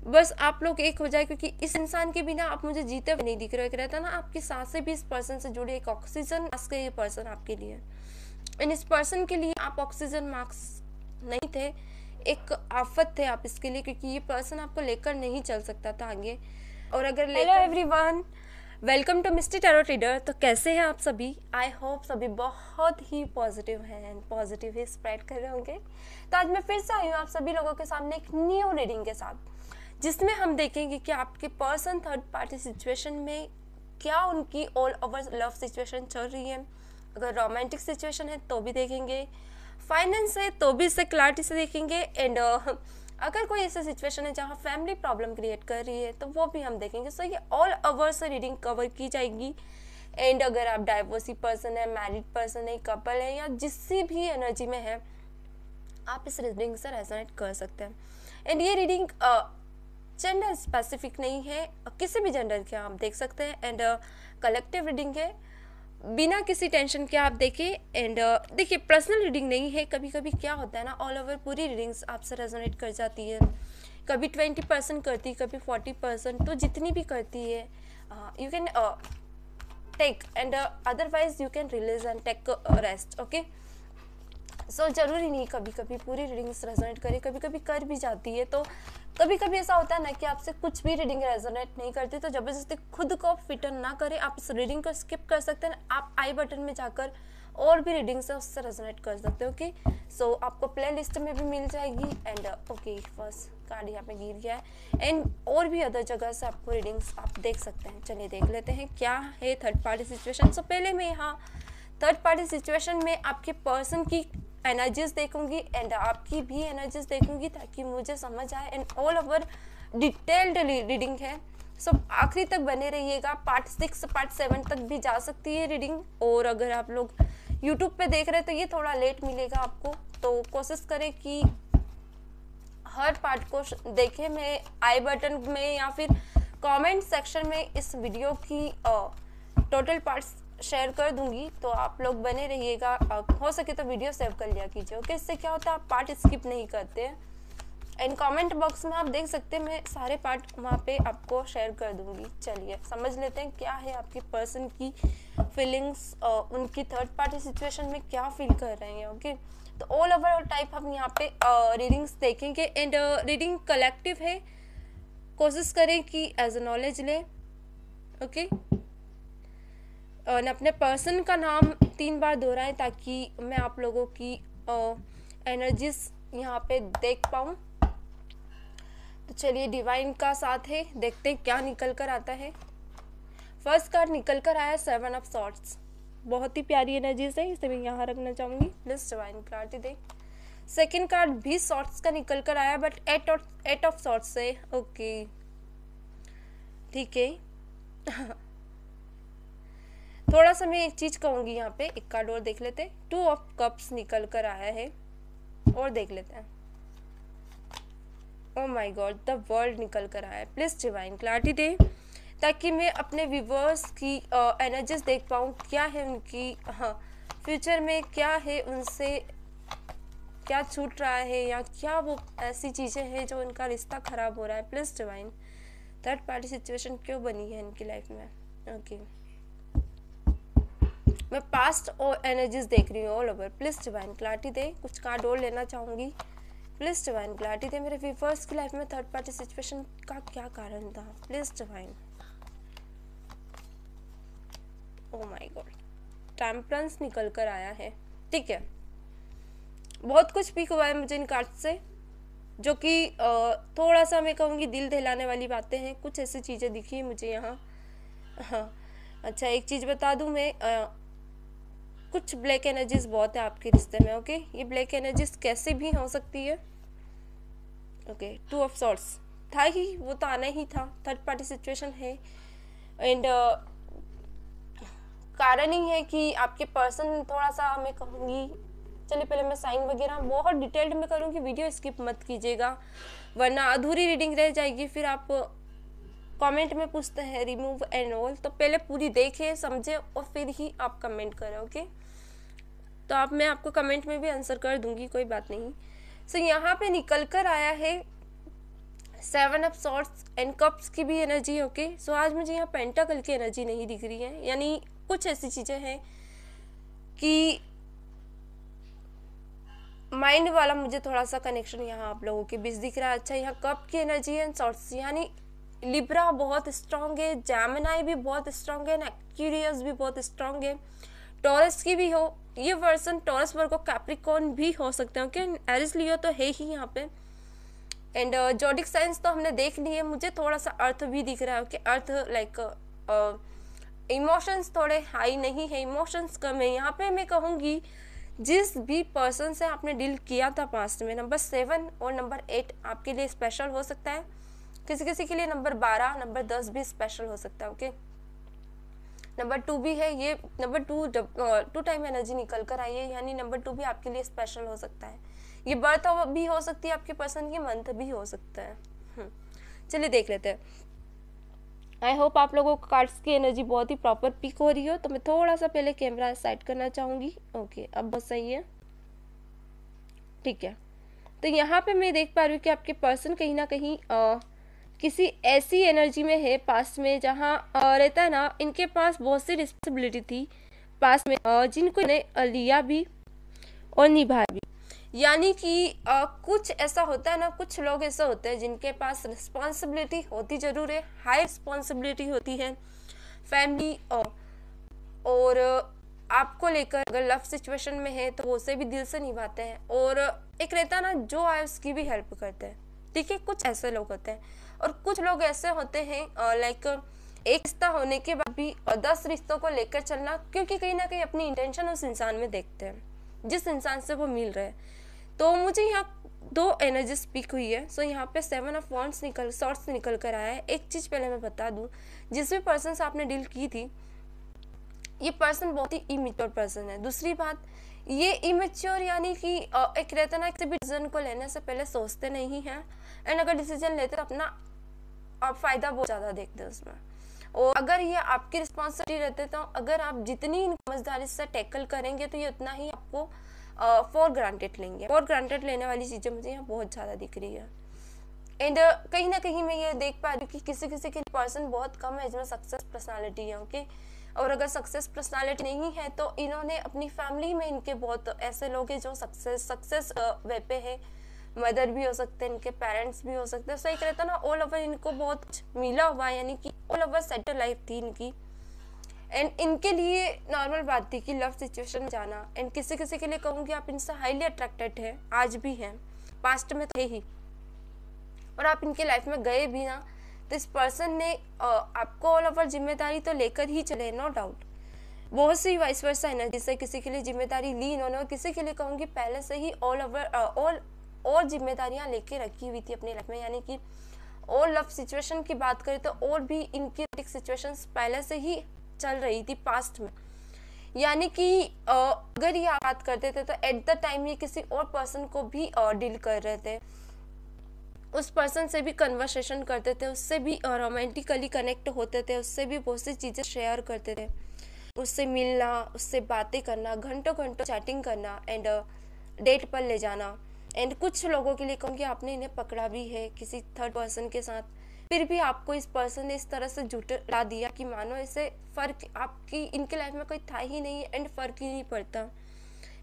बस आप लोग एक हो जाए, क्योंकि इस इंसान के बिना आप मुझे जीते हुए नहीं दिख रहे। रहता ना आपकी सांसें भी इस पर्सन से जुड़ी, एक ऑक्सीजन मास्क है ये पर्सन आपके लिए। इन इस पर्सन के लिए आप ऑक्सीजन मास्क नहीं थे, एक आफत थे आप इसके लिए, क्योंकि ये पर्सन आपको लेकर नहीं चल सकता था आगे। और अगर hello everyone, welcome to Mister Tarot Reader. तो कैसे हैं आप सभी? आई होप सभी बहुत ही पॉजिटिव हैं एंड पॉजिटिव ही स्प्रेड कर रहे होंगे। तो आज मैं फिर से आई हूँ आप सभी लोगों के सामने एक न्यू रीडिंग के साथ, जिसमें हम देखेंगे कि आपके पर्सन थर्ड पार्टी सिचुएशन में क्या उनकी ऑल ओवर लव सिचुएशन चल रही है। अगर रोमांटिक सिचुएशन है तो भी देखेंगे, फाइनेंस है तो भी इससे क्लैरिटी से देखेंगे, एंड अगर कोई ऐसा सिचुएशन है जहाँ फैमिली प्रॉब्लम क्रिएट कर रही है तो वो भी हम देखेंगे। सो ये ऑल ओवर से रीडिंग कवर की जाएगी। एंड अगर आप डाइवोर्सी पर्सन है, मैरिड पर्सन है, कपल है, या जिससी भी एनर्जी में है, आप इस रीडिंग से रेजोनेट कर सकते हैं। एंड ये रीडिंग जेंडर स्पेसिफिक नहीं है, किसी भी जेंडर के आप देख सकते हैं। एंड कलेक्टिव रीडिंग है, बिना किसी टेंशन के आप देखें। एंड देखिए, पर्सनल रीडिंग नहीं है। कभी कभी क्या होता है ना, ऑल ओवर पूरी रीडिंग्स आपसे रेजोनेट कर जाती है, कभी 20% करती, कभी 40%, तो जितनी भी करती है you can take, and otherwise you can release and take rest. Okay, so जरूरी नहीं कभी कभी पूरी रीडिंग्स रेजोनेट करे, कभी कभी कर भी जाती है। तो कभी कभी ऐसा होता है ना कि आपसे कुछ भी रीडिंग रेजोनेट नहीं करती, तो जबरदस्ती खुद को फिटर ना करें, आप इस रीडिंग को स्किप कर सकते हैं। आप आई बटन में जाकर और भी रीडिंग से उससे रेजोनेट कर सकते हो। ओके, सो आपको प्ले लिस्ट में भी मिल जाएगी। एंड ओके, फर्स्ट कार्ड यहाँ पे गिर गया है, एंड और भी अदर जगह से आपको रीडिंग्स आप देख सकते हैं। चलिए देख लेते हैं क्या है थर्ड पार्टी सिचुएशन। सो पहले मैं यहाँ थर्ड पार्टी सिचुएशन में आपके पर्सन की एनर्जीज देखूंगी एंड आपकी भी एनर्जीज देखूंगी, ताकि मुझे समझ आए। And all over detailed reading है, सो आखिरी तक बने रहिएगा। पार्ट 6 पार्ट 7 तक भी जा सकती है रीडिंग। और अगर आप लोग यूट्यूब पे देख रहे हैं तो ये थोड़ा लेट मिलेगा आपको, तो कोशिश करें कि हर पार्ट को देखें। मैं आई बटन में या फिर कमेंट सेक्शन में इस वीडियो की टोटल पार्ट्स शेयर कर दूंगी, तो आप लोग बने रहिएगा। हो सके तो वीडियो सेव कर लिया कीजिए। ओके, इससे क्या होता है, आप पार्ट स्किप नहीं करते हैं। एंड कमेंट बॉक्स में आप देख सकते हैं, मैं सारे पार्ट वहाँ पे आपको शेयर कर दूंगी। चलिए समझ लेते हैं क्या है आपकी पर्सन की फीलिंग्स, उनकी थर्ड पार्टी सिचुएशन में क्या फील कर रहे हैं। ओके, तो ऑल ओवर टाइप हम यहाँ पे रीडिंग्स देखेंगे। एंड रीडिंग कलेक्टिव है, कोशिश करें कि एज ए नॉलेज लें। ओके, और अपने पर्सन का नाम 3 बार दोहराएं, ताकि मैं आप लोगों की एनर्जीज यहाँ पे देख पाऊँ। तो चलिए, डिवाइन का साथ है, देखते हैं क्या निकल कर आता है। फर्स्ट कार्ड निकल कर आया 7 ऑफ सॉर्ड्स, बहुत ही प्यारी एनर्जीज है, इसे मैं यहाँ रखना चाहूँगी। Please divine clarity they. Second card भी सॉर्ड्स का निकल कर आया, बट 8 ऑफ सॉर्ड्स है। ओके, ठीक है। थोड़ा सा मैं एक चीज कहूंगी यहाँ पे, एक कार्ड और देख लेते हैं। 2 ऑफ कप्स निकल कर आया है, और देख लेते हैं। Oh my God, the world निकल कर आया है। प्लीज डिवाइन क्लैरिटी दे, ताकि मैं अपने व्यूवर्स की एनर्जीज देख पाऊँ, क्या है उनकी फ्यूचर में, क्या है उनसे क्या छूट रहा है, या क्या वो ऐसी चीजें हैं जो उनका रिश्ता खराब हो रहा है। Please divine, third party situation क्यों बनी है इनकी लाइफ में। ओके, मैं पास्ट और एनर्जीज देख रही हूँ all over. Please divine clarity दे, कुछ कार्ड और लेना चाहूंगी। प्लीज डिवाइन क्लैरिटी दे, मेरे व्यूअर्स की लाइफ में थर्ड पार्टी सिचुएशन का क्या कारण था। Please divine. Oh my God, temperance निकल कर आया है। ठीक है, बहुत कुछ पिक हुआ है मुझे इन कार्ड से, जो कि थोड़ा सा मैं कहूँगी दिल दहलाने वाली बातें हैं। कुछ ऐसी चीज़ें दिखी मुझे यहाँ। हाँ, अच्छा, एक चीज़ बता दूँ मैं, कुछ ब्लैक एनर्जीज बहुत है आपके रिश्ते में। ओके, ये ब्लैक एनर्जीज कैसे भी हो सकती है। ओके, 2 ऑफ सॉर्ड्स था ही, वो तो आना ही था, थर्ड पार्टी सिचुएशन है। एंड कारण ही है कि आपके पर्सन थोड़ा सा, मैं कहूँगी, चलिए पहले मैं साइन वगैरह बहुत डिटेल्ड में करूँगी, वीडियो स्किप मत कीजिएगा, वरना अधूरी रीडिंग रह जाएगी। फिर आप कमेंट में पूछते हैं रिमूव एंड ऑल, तो पहले पूरी देखें, समझे, और फिर ही आप कमेंट करें। ओके, तो मैं आपको कमेंट में भी आंसर कर दूंगी, कोई बात नहीं। सो यहाँ पे निकल कर आया है seven of swords and cups की भी एनर्जी। ओके, सो आज मुझे यहाँ पेंटाकल की एनर्जी नहीं दिख रही है, यानी कुछ ऐसी चीज़ें हैं कि माइंड वाला मुझे थोड़ा सा कनेक्शन यहाँ आप लोगों के बीच दिख रहा है। अच्छा, यहाँ कप की एनर्जी एंड सॉर्ड्स, यानी लिब्रा बहुत स्ट्रांग है, जेमिनाई भी बहुत स्ट्रांग है, एक्वेरियस भी बहुत स्ट्रांग है, टॉरस की भी हो। ये वर्सन टॉरस, वर्गो, कैप्रिकॉर्न भी हो सकते हैं। ओके, एरिस लियो तो है ही यहाँ पे। एंड जॉडिक साइंस तो हमने देख ली है। मुझे थोड़ा सा अर्थ भी दिख रहा है कि अर्थ लाइक इमोशंस थोड़े हाई नहीं है, इमोशंस कम है। यहाँ पे मैं कहूँगी जिस भी पर्सन से आपने डील किया था पास्ट में, नंबर 7 और नंबर 8 आपके लिए स्पेशल हो सकता है। किसी किसी के लिए नंबर 12, नंबर 10 भी स्पेशल हो सकता है। ओके, नंबर 2 भी है, ये नंबर 2 टाइम एनर्जी निकल कर आई है, यानी नंबर 2 भी आपके लिए स्पेशल हो सकता है। ये बर्थ भी हो सकती है आपके पर्सन की, मंथ भी हो सकता है। चलिए देख लेते हैं। आई होप आप लोगों को कार्ड्स की एनर्जी बहुत ही प्रॉपर पिक हो रही हो। तो मैं थोड़ा सा पहले कैमरा साइड करना चाहूँगी। ओके, अब बस सही है, ठीक है। तो यहाँ पे मैं देख पा रही हूँ कि आपके पर्सन कहीं ना कहीं किसी ऐसी एनर्जी में है पास्ट में, जहाँ रहता है ना, इनके पास बहुत सी रिस्पॉन्सिबिलिटी थी पास्ट में, जिनको इन्हें लिया भी और निभाया भी। यानी कि कुछ ऐसा होता है ना, कुछ लोग ऐसे होते हैं जिनके पास रिस्पॉन्सिबिलिटी होती जरूर है, हाई रिस्पॉन्सिबिलिटी होती है फैमिली और आपको लेकर। अगर लव सिचुएशन में है तो वो उसे भी दिल से निभाते हैं, और एक रहता ना जो आए उसकी भी हेल्प करते हैं। ठीक है, कुछ ऐसे लोग होते हैं। और कुछ लोग ऐसे होते हैं लाइक एक रिश्ता होने के बाद भी 10 रिश्तों को लेकर चलना, क्योंकि कहीं ना कहीं अपनी इंटेंशन उस इंसान में देखते हैं जिस इंसान से वो मिल रहे हैं। तो मुझे यहाँ 2 एनर्जी स्पीक हुई है। सो यहाँ पे 7 ऑफ वॉन्ड्स सॉर्ड्स निकल कर आया है। एक चीज पहले मैं बता दूं, जिस भी पर्सन से आपने डील की थी, ये पर्सन बहुत ही इमेच्योर पर्सन है। दूसरी बात, ये इमेच्योर यानी कि एक रहता ना, किसी भी डिसीजन को लेने से पहले सोचते नहीं हैं, एंड अगर डिसीजन लेते तो अपना फायदा बहुत ज्यादा देखते हैं उसमें। और अगर ये आपकी रिस्पॉन्सिबिलिटी रहते तो अगर आप जितनी समझदारी से टैकल करेंगे तो ये उतना ही आपको फॉर ग्रांटेड लेंगे। फॉर ग्रांटेड लेने वाली चीजें मुझे यहाँ बहुत ज्यादा दिख रही है। एंड कहीं ना कहीं मैं ये देख पा रही हूँ कि किसी किसी के पर्सन बहुत कम एज में सक्सेस पर्सनालिटी है। ओके, और अगर सक्सेस पर्सनालिटी नहीं है तो इन्होंने अपनी फैमिली में, इनके बहुत ऐसे लोग हैं जो सक्सेस वे पे है। मदर भी हो सकते हैं, इनके पेरेंट्स भी हो सकते हैं। सो एक रहता ना ऑल ओवर इनको बहुत कुछ मिला हुआ है, यानी कि ऑल ओवर सेटल लाइफ थी इनकी। एंड इनके लिए नॉर्मल बात थी कि लव सिचुएशन में जाना। एंड किसी किसी के लिए कहूँगी आप इनसे हाईली अट्रैक्टेड है, आज भी हैं, पास्ट में थे ही, और आप इनके लाइफ में गए भी ना, तो इस पर्सन ने आपको ऑल ओवर जिम्मेदारी तो लेकर ही चले, नो डाउट। बहुत सी वाइस वर्सा एनर्जी से किसी के लिए जिम्मेदारी ली इन्होंने, और किसी के लिए कहूँगी पहले से ही ऑल ओवर और जिम्मेदारियां लेके रखी हुई थी अपनी लाइफ में। यानी कि और लव सिचुएशन की बात करें तो और भी इनकी सिचुएशंस पहले से ही चल रही थी पास्ट में। यानी कि अगर ये बात करते थे तो एट द टाइम ये किसी और पर्सन को भी डील कर रहे थे, उस पर्सन से भी कन्वर्सेशन करते थे, उससे भी रोमांटिकली कनेक्ट होते थे, उससे भी बहुत सी चीज़ें शेयर करते थे, उससे मिलना, उससे बातें करना, घंटों घंटों चैटिंग करना, एंड डेट पर ले जाना। एंड कुछ लोगों के लिए कहूँगी आपने इन्हें पकड़ा भी है किसी थर्ड पर्सन के साथ, फिर भी आपको इस पर्सन ने इस तरह से झूठा दिया कि मानो ऐसे फर्क आपकी इनके लाइफ में कोई था ही नहीं, एंड फर्क ही नहीं पड़ता।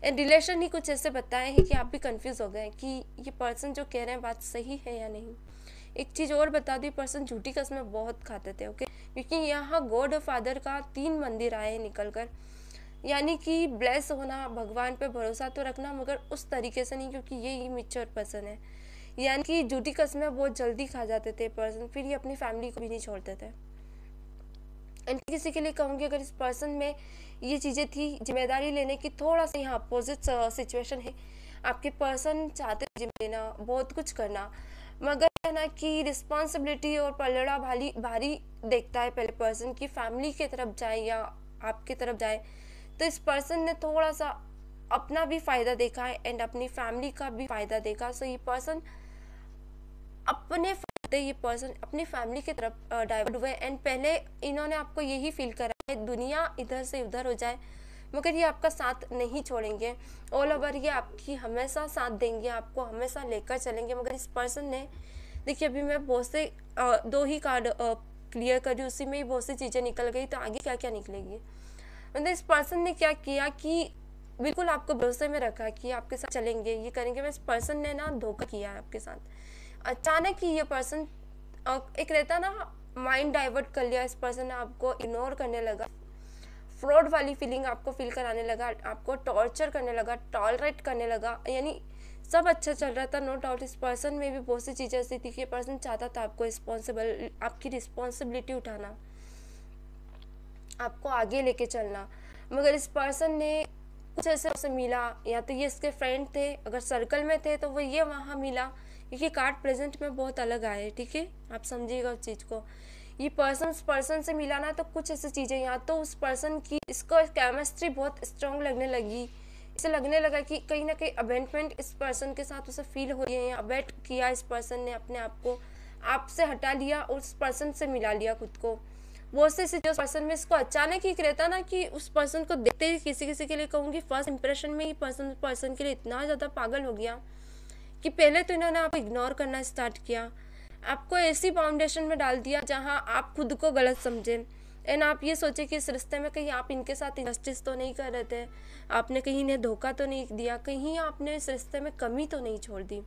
एंड रिलेशन ही कुछ ऐसे बताए हैं कि आप भी कंफ्यूज हो गए कि ये पर्सन जो कह रहे हैं बात सही है या नहीं। एक चीज़ और बता दूँ, पर्सन झूठी कसमें बहुत खाते थे। ओके, क्योंकि यहाँ गॉड फादर का 3 मंदिर आए निकल कर, यानी कि ब्लेस होना, भगवान पे भरोसा तो रखना, मगर उस तरीके से नहीं, क्योंकि ये इमेच्योर पर्सन है। यानी कि झूठी कसमें बहुत जल्दी खा जाते थे पर्सन, फिर ये अपनी फैमिली को भी नहीं छोड़ते थे। एंड किसी के लिए कहूँगी अगर इस पर्सन में ये चीज़ें थी जिम्मेदारी लेने की, थोड़ा सा यहाँ अपोजिट सिचुएशन है। आपके पर्सन चाहते जिम्मे लेना, बहुत कुछ करना, मगर है ना कि रिस्पॉन्सिबिलिटी और पलड़ा भारी देखता है पहले पर्सन की फैमिली की तरफ जाए या आपकी तरफ जाए। तो इस पर्सन ने थोड़ा सा अपना भी फायदा देखा है एंड अपनी फैमिली का भी फायदा देखा। सो ये पर्सन अपनी फैमिली की तरफ डाइवर्ट हुए, एंड पहले इन्होंने आपको यही फील करा है दुनिया इधर से उधर हो जाए, मगर ये आपका साथ नहीं छोड़ेंगे। ऑल ओवर ये आपकी हमेशा साथ देंगे, आपको हमेशा लेकर चलेंगे। मगर इस पर्सन ने देखिए अभी मैं बहुत से 2 ही कार्ड क्लियर करी, उसी में ही बहुत सी चीज़ें निकल गई, तो आगे क्या क्या निकलेगी। मतलब इस पर्सन ने क्या किया कि बिल्कुल आपको भरोसे में रखा कि आपके साथ चलेंगे, ये करेंगे, बस पर्सन ने ना धोखा किया है आपके साथ। अचानक ही ये पर्सन एक रहता ना, माइंड डाइवर्ट कर लिया, इस पर्सन ने आपको इग्नोर करने लगा, फ्रॉड वाली फीलिंग आपको फील कराने लगा, आपको टॉर्चर करने लगा, टॉलरेट करने लगा। यानी सब अच्छा चल रहा था, नो डाउट। इस पर्सन में भी बहुत सी चीज़ें ऐसी थी कि ये पर्सन चाहता था आपकी रिस्पॉन्सिबिलिटी उठाना, आपको आगे लेके चलना, मगर इस पर्सन ने कुछ ऐसे उसे मिला, या तो ये इसके फ्रेंड थे, अगर सर्कल में थे तो वो ये वहाँ मिला, क्योंकि कार्ड प्रेजेंट में बहुत अलग आए, ठीक है, आप समझिएगा उस चीज़ को। ये पर्सन उस पर्सन से मिला ना, तो कुछ ऐसी चीज़ें, या तो उस पर्सन की इसको केमिस्ट्री बहुत स्ट्रांग लगने लगी, इसे लगने लगा कि कहीं ना कहीं अबेंडमेंट इस पर्सन के साथ उसे फील हो रही है, या अबेट किया इस पर्सन ने, अपने आप को आपसे हटा लिया और उस पर्सन से मिला लिया खुद को। बहुत से सिचुएशन पर्सन में इसको अचानक ही रहता ना कि उस पर्सन को देखते ही किसी के लिए कहूँगी फर्स्ट इंप्रेशन में ही पर्सन के लिए इतना ज़्यादा पागल हो गया कि पहले तो इन्होंने आपको इग्नोर करना स्टार्ट किया, आपको ऐसी फाउंडेशन में डाल दिया जहां आप खुद को गलत समझें, एंड आप ये सोचे कि इस रिश्ते में कहीं आप इनके साथ इनजस्टिस तो नहीं कर रहे थे, आपने कहीं इन्हें धोखा तो नहीं दिया, कहीं आपने इस रिश्ते में कमी तो नहीं छोड़ दी।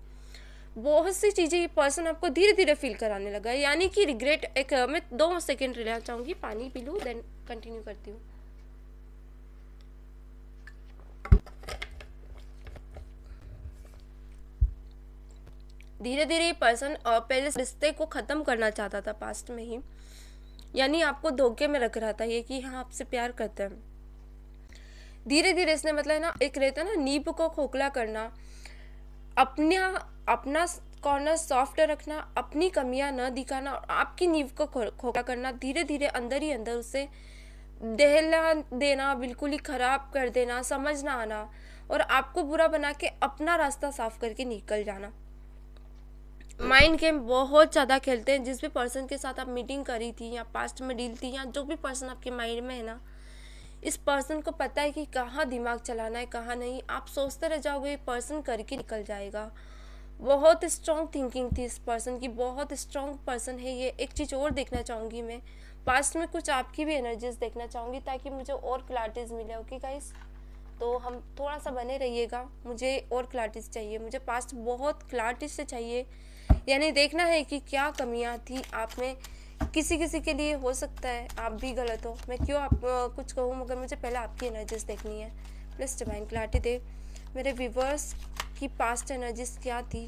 बहुत सी चीज़ें ये पर्सन आपको धीरे धीरे फील कराने लगा, यानी कि रिग्रेट। एक मैं 2 सेकेंड रहना चाहूँगी, पानी पी लूँ, देन कंटिन्यू करती हूँ। धीरे धीरे ये पर्सन पहले इस रिश्ते को ख़त्म करना चाहता था पास्ट में ही, यानी आपको धोखे में रख रहा था ये कि हाँ आपसे प्यार करते हैं। धीरे धीरे इसने मतलब ना, एक रहता ना नींव को खोखला करना, अपना कॉर्नर सॉफ्ट रखना, अपनी कमियां न दिखाना और आपकी नींव को खोखला करना, धीरे धीरे अंदर ही अंदर उसे दहला देना, बिल्कुल ही खराब कर देना, समझ ना आना और आपको बुरा बना के अपना रास्ता साफ करके निकल जाना। माइंड गेम बहुत ज़्यादा खेलते हैं। जिस भी पर्सन के साथ आप मीटिंग करी थी या पास्ट में डील थी, या जो भी पर्सन आपके माइंड में है ना, इस पर्सन को पता है कि कहाँ दिमाग चलाना है कहाँ नहीं। आप सोचते रह जाओगे, ये पर्सन करके निकल जाएगा। बहुत स्ट्रॉन्ग थिंकिंग थी इस पर्सन की, बहुत स्ट्रॉन्ग पर्सन है ये। एक चीज़ और देखना चाहूँगी मैं, पास्ट में कुछ आपकी भी एनर्जीज देखना चाहूँगी ताकि मुझे और क्लैरिटीज मिले। ओके गाइस, तो हम थोड़ा सा बने रहिएगा, मुझे और क्लैरिटीज चाहिए, मुझे पास्ट बहुत क्लैरिटी से चाहिए। यानी देखना है कि क्या कमियां थी आप में। किसी के लिए हो सकता है आप भी गलत हो, मैं क्यों आप कुछ कहूँ, मगर मुझे पहले आपकी एनर्जीज देखनी है। प्लीज़ डिवाइन क्लैरिटी दे मेरे व्यूवर्स की पास्ट एनर्जीज क्या थी।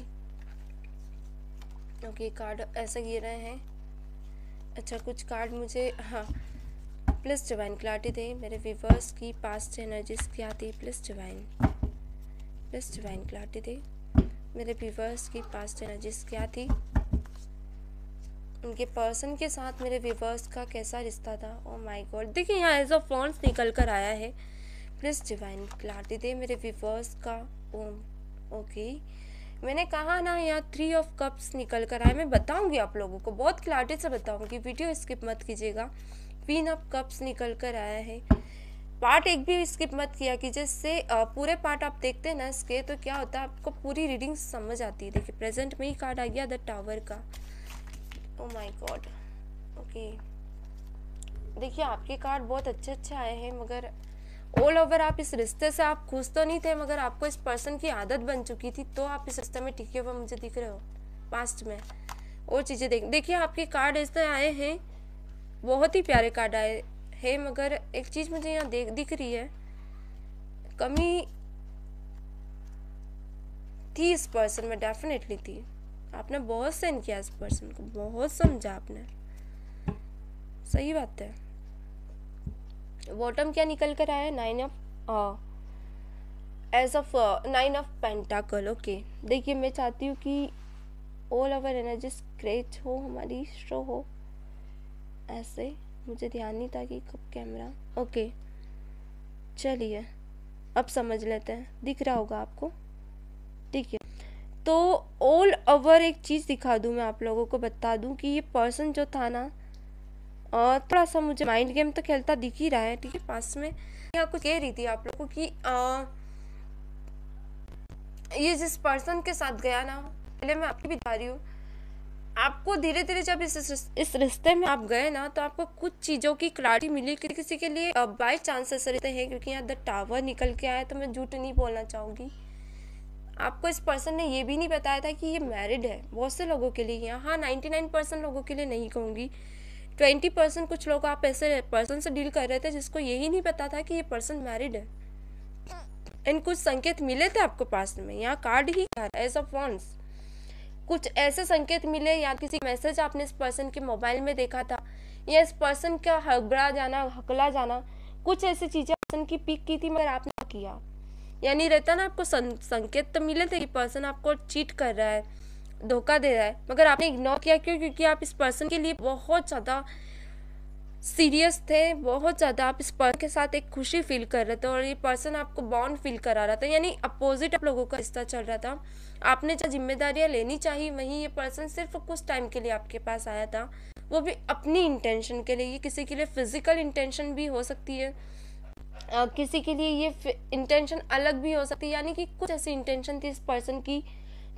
ओके, कार्ड ऐसे गिर रहे हैं। अच्छा, कुछ कार्ड मुझे, हाँ, प्लीज़ डिवाइन क्लैरिटी दे मेरे व्यूवर्स की पास्ट एनर्जीज क्या थी। प्लीज़ डिवाइन क्लैरिटी दे मेरे व्यूवर्स की पास्ट एनर्जीज क्या थी। उनके पर्सन के साथ मेरे व्यूवर्स का कैसा रिश्ता था। ओ माय गॉड, देखिए यहाँ एज ऑफ वॉन्ड्स निकल कर आया है। प्लीज़ डिवाइन क्लैरिटी दे मेरे व्यूवर्स का। ओके, मैंने कहा ना यहाँ 3 ऑफ कप्स निकल कर आया। मैं बताऊंगी आप लोगों को, बहुत क्लैरिटी से बताऊंगी, वीडियो स्किप मत कीजिएगा। क्वीन ऑफ कप्स निकल कर आया है। पार्ट 1 भी स्किप मत किया कि जिससे पूरे पार्ट आप देखते हैं ना इसके, तो क्या होता है आपको पूरी रीडिंग समझ आती है। देखिए प्रेजेंट में ही कार्ड आ गया द टावर का। ओ माय गॉड, ओके, देखिए आपके कार्ड बहुत अच्छे आए हैं, मगर ऑल ओवर आप इस रिश्ते से आप खुश तो नहीं थे, मगर आपको इस पर्सन की आदत बन चुकी थी, तो आप इस रिश्ते में टिके हुए मुझे दिख रहे हो पास्ट में। और चीज़ें देखिए आपके कार्ड ऐसे आए हैं, बहुत ही प्यारे कार्ड आए हैं, मगर एक चीज़ मुझे यहाँ दिख रही है, कमी थी इस पर्सन में, डेफिनेटली थी। आपने बहुत सेंड किया इस पर्सन को, बहुत समझा आपने, सही बात है। बॉटम क्या निकल कर आया, 9 ऑफ पेंटाकल। ओके, देखिए मैं चाहती हूँ कि ऑल ओवर एनर्जी स्क्रेच हो, हमारी शो हो ऐसे। मुझे ध्यान नहीं था कि कब कैमरा। ओके, चलिए अब समझ लेते हैं, दिख रहा होगा आपको, ठीक है। तो ऑल ओवर एक चीज़ दिखा दूँ मैं आप लोगों को, बता दूँ कि ये पर्सन जो था ना, थोड़ा सा मुझे माइंड गेम तो खेलता दिख ही रहा है, ठीक है। पास में यहाँ कुछ कह रही थी आप लोगों को कि ये जिस पर्सन के साथ गया ना, पहले मैं आपकी भी बता रही हूँ, आपको धीरे धीरे जब इस रिश्ते में आप गए ना, तो आपको कुछ चीज़ों की क्लैरिटी मिली। किसी के लिए बाय चांस ऐसे रहते हैं, क्योंकि यहाँ द टावर निकल के आया, तो मैं झूठ नहीं बोलना चाहूँगी। आपको इस पर्सन ने ये भी नहीं बताया था कि ये मैरिड है। बहुत से लोगों के लिए, यहाँ 99% लोगों के लिए नहीं कहूँगी, 20% कुछ लोग आप ऐसे पर्सन से डील कर रहे थे जिसको यही नहीं पता था कि ये पर्सन मैरिड है। एंड कुछ संकेत मिले थे आपको पास में, यहाँ कार्ड ही एज ऑफ वॉन्ड्स, कुछ ऐसे संकेत मिले, या किसी मैसेज आपने इस पर्सन के मोबाइल में देखा था, या इस पर्सन का हकला जाना, कुछ ऐसी चीजें पर्सन की पिक की थी मगर आपने किया। यानी रहता ना, आपको संकेत तो मिले थे कि पर्सन आपको चीट कर रहा है, धोखा दे रहा है, मगर आपने इग्नोर किया। क्यों? क्योंकि आप इस पर्सन के लिए बहुत ज़्यादा सीरियस थे, बहुत ज़्यादा आप इस पर्सन के साथ एक खुशी फील कर रहे थे, और ये पर्सन आपको बॉन्ड फील करा रहा था। यानी अपोजिट आप लोगों का रिश्ता चल रहा था। आपने जो जिम्मेदारियां लेनी चाहिए, वहीं ये पर्सन सिर्फ कुछ टाइम के लिए आपके पास आया था, वो भी अपनी इंटेंशन के लिए। ये किसी के लिए फिजिकल इंटेंशन भी हो सकती है, किसी के लिए ये इंटेंशन अलग भी हो सकती है। यानी कि कुछ ऐसी इंटेंशन थी इस पर्सन की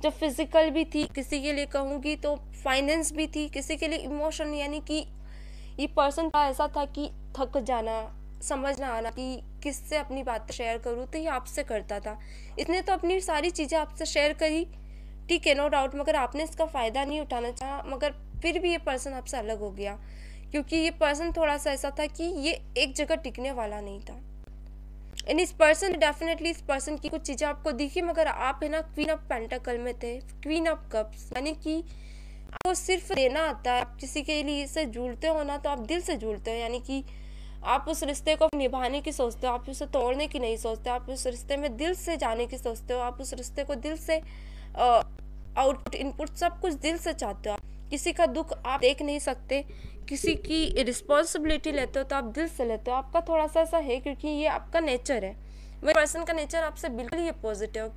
जो फिजिकल भी थी, किसी के लिए कहूँगी तो फाइनेंस भी थी, किसी के लिए इमोशन। यानी कि ये पर्सन का ऐसा था कि थक जाना, समझ ना आना कि किससे अपनी बात शेयर करूँ, तो ये आपसे करता था। इसने तो अपनी सारी चीज़ें आपसे शेयर करी, ठीक है, नो डाउट, मगर आपने इसका फ़ायदा नहीं उठाना चाहा। मगर फिर भी ये पर्सन आपसे अलग हो गया, क्योंकि ये पर्सन थोड़ा सा ऐसा था कि ये एक जगह टिकने वाला नहीं था। एंड इस पर्सन डेफिनेटली, इस पर्सन की कुछ चीज़ें आपको दिखी, मगर आप है ना क्वीन ऑफ पेंटाकल में थे, क्वीन ऑफ कप्स। यानी कि आपको सिर्फ देना आता है। आप किसी के लिए से जुड़ते हो ना, तो आप दिल से जुड़ते हो। यानी कि आप उस रिश्ते को निभाने की सोचते हो, आप उसे तोड़ने की नहीं सोचते। आप उस रिश्ते में दिल से जाने की सोचते हो, आप उस रिश्ते को दिल से आउटपुट इनपुट सब कुछ दिल से चाहते हो। किसी का दुख आप देख नहीं सकते, किसी की रिस्पॉन्सिबिलिटी लेते हो तो आप दिल से लेते हो। आपका थोड़ा सा ऐसा है, क्योंकि ये आपका नेचर है। वही पर्सन का नेचर आपसे बिल्कुल ही अपोजिट है,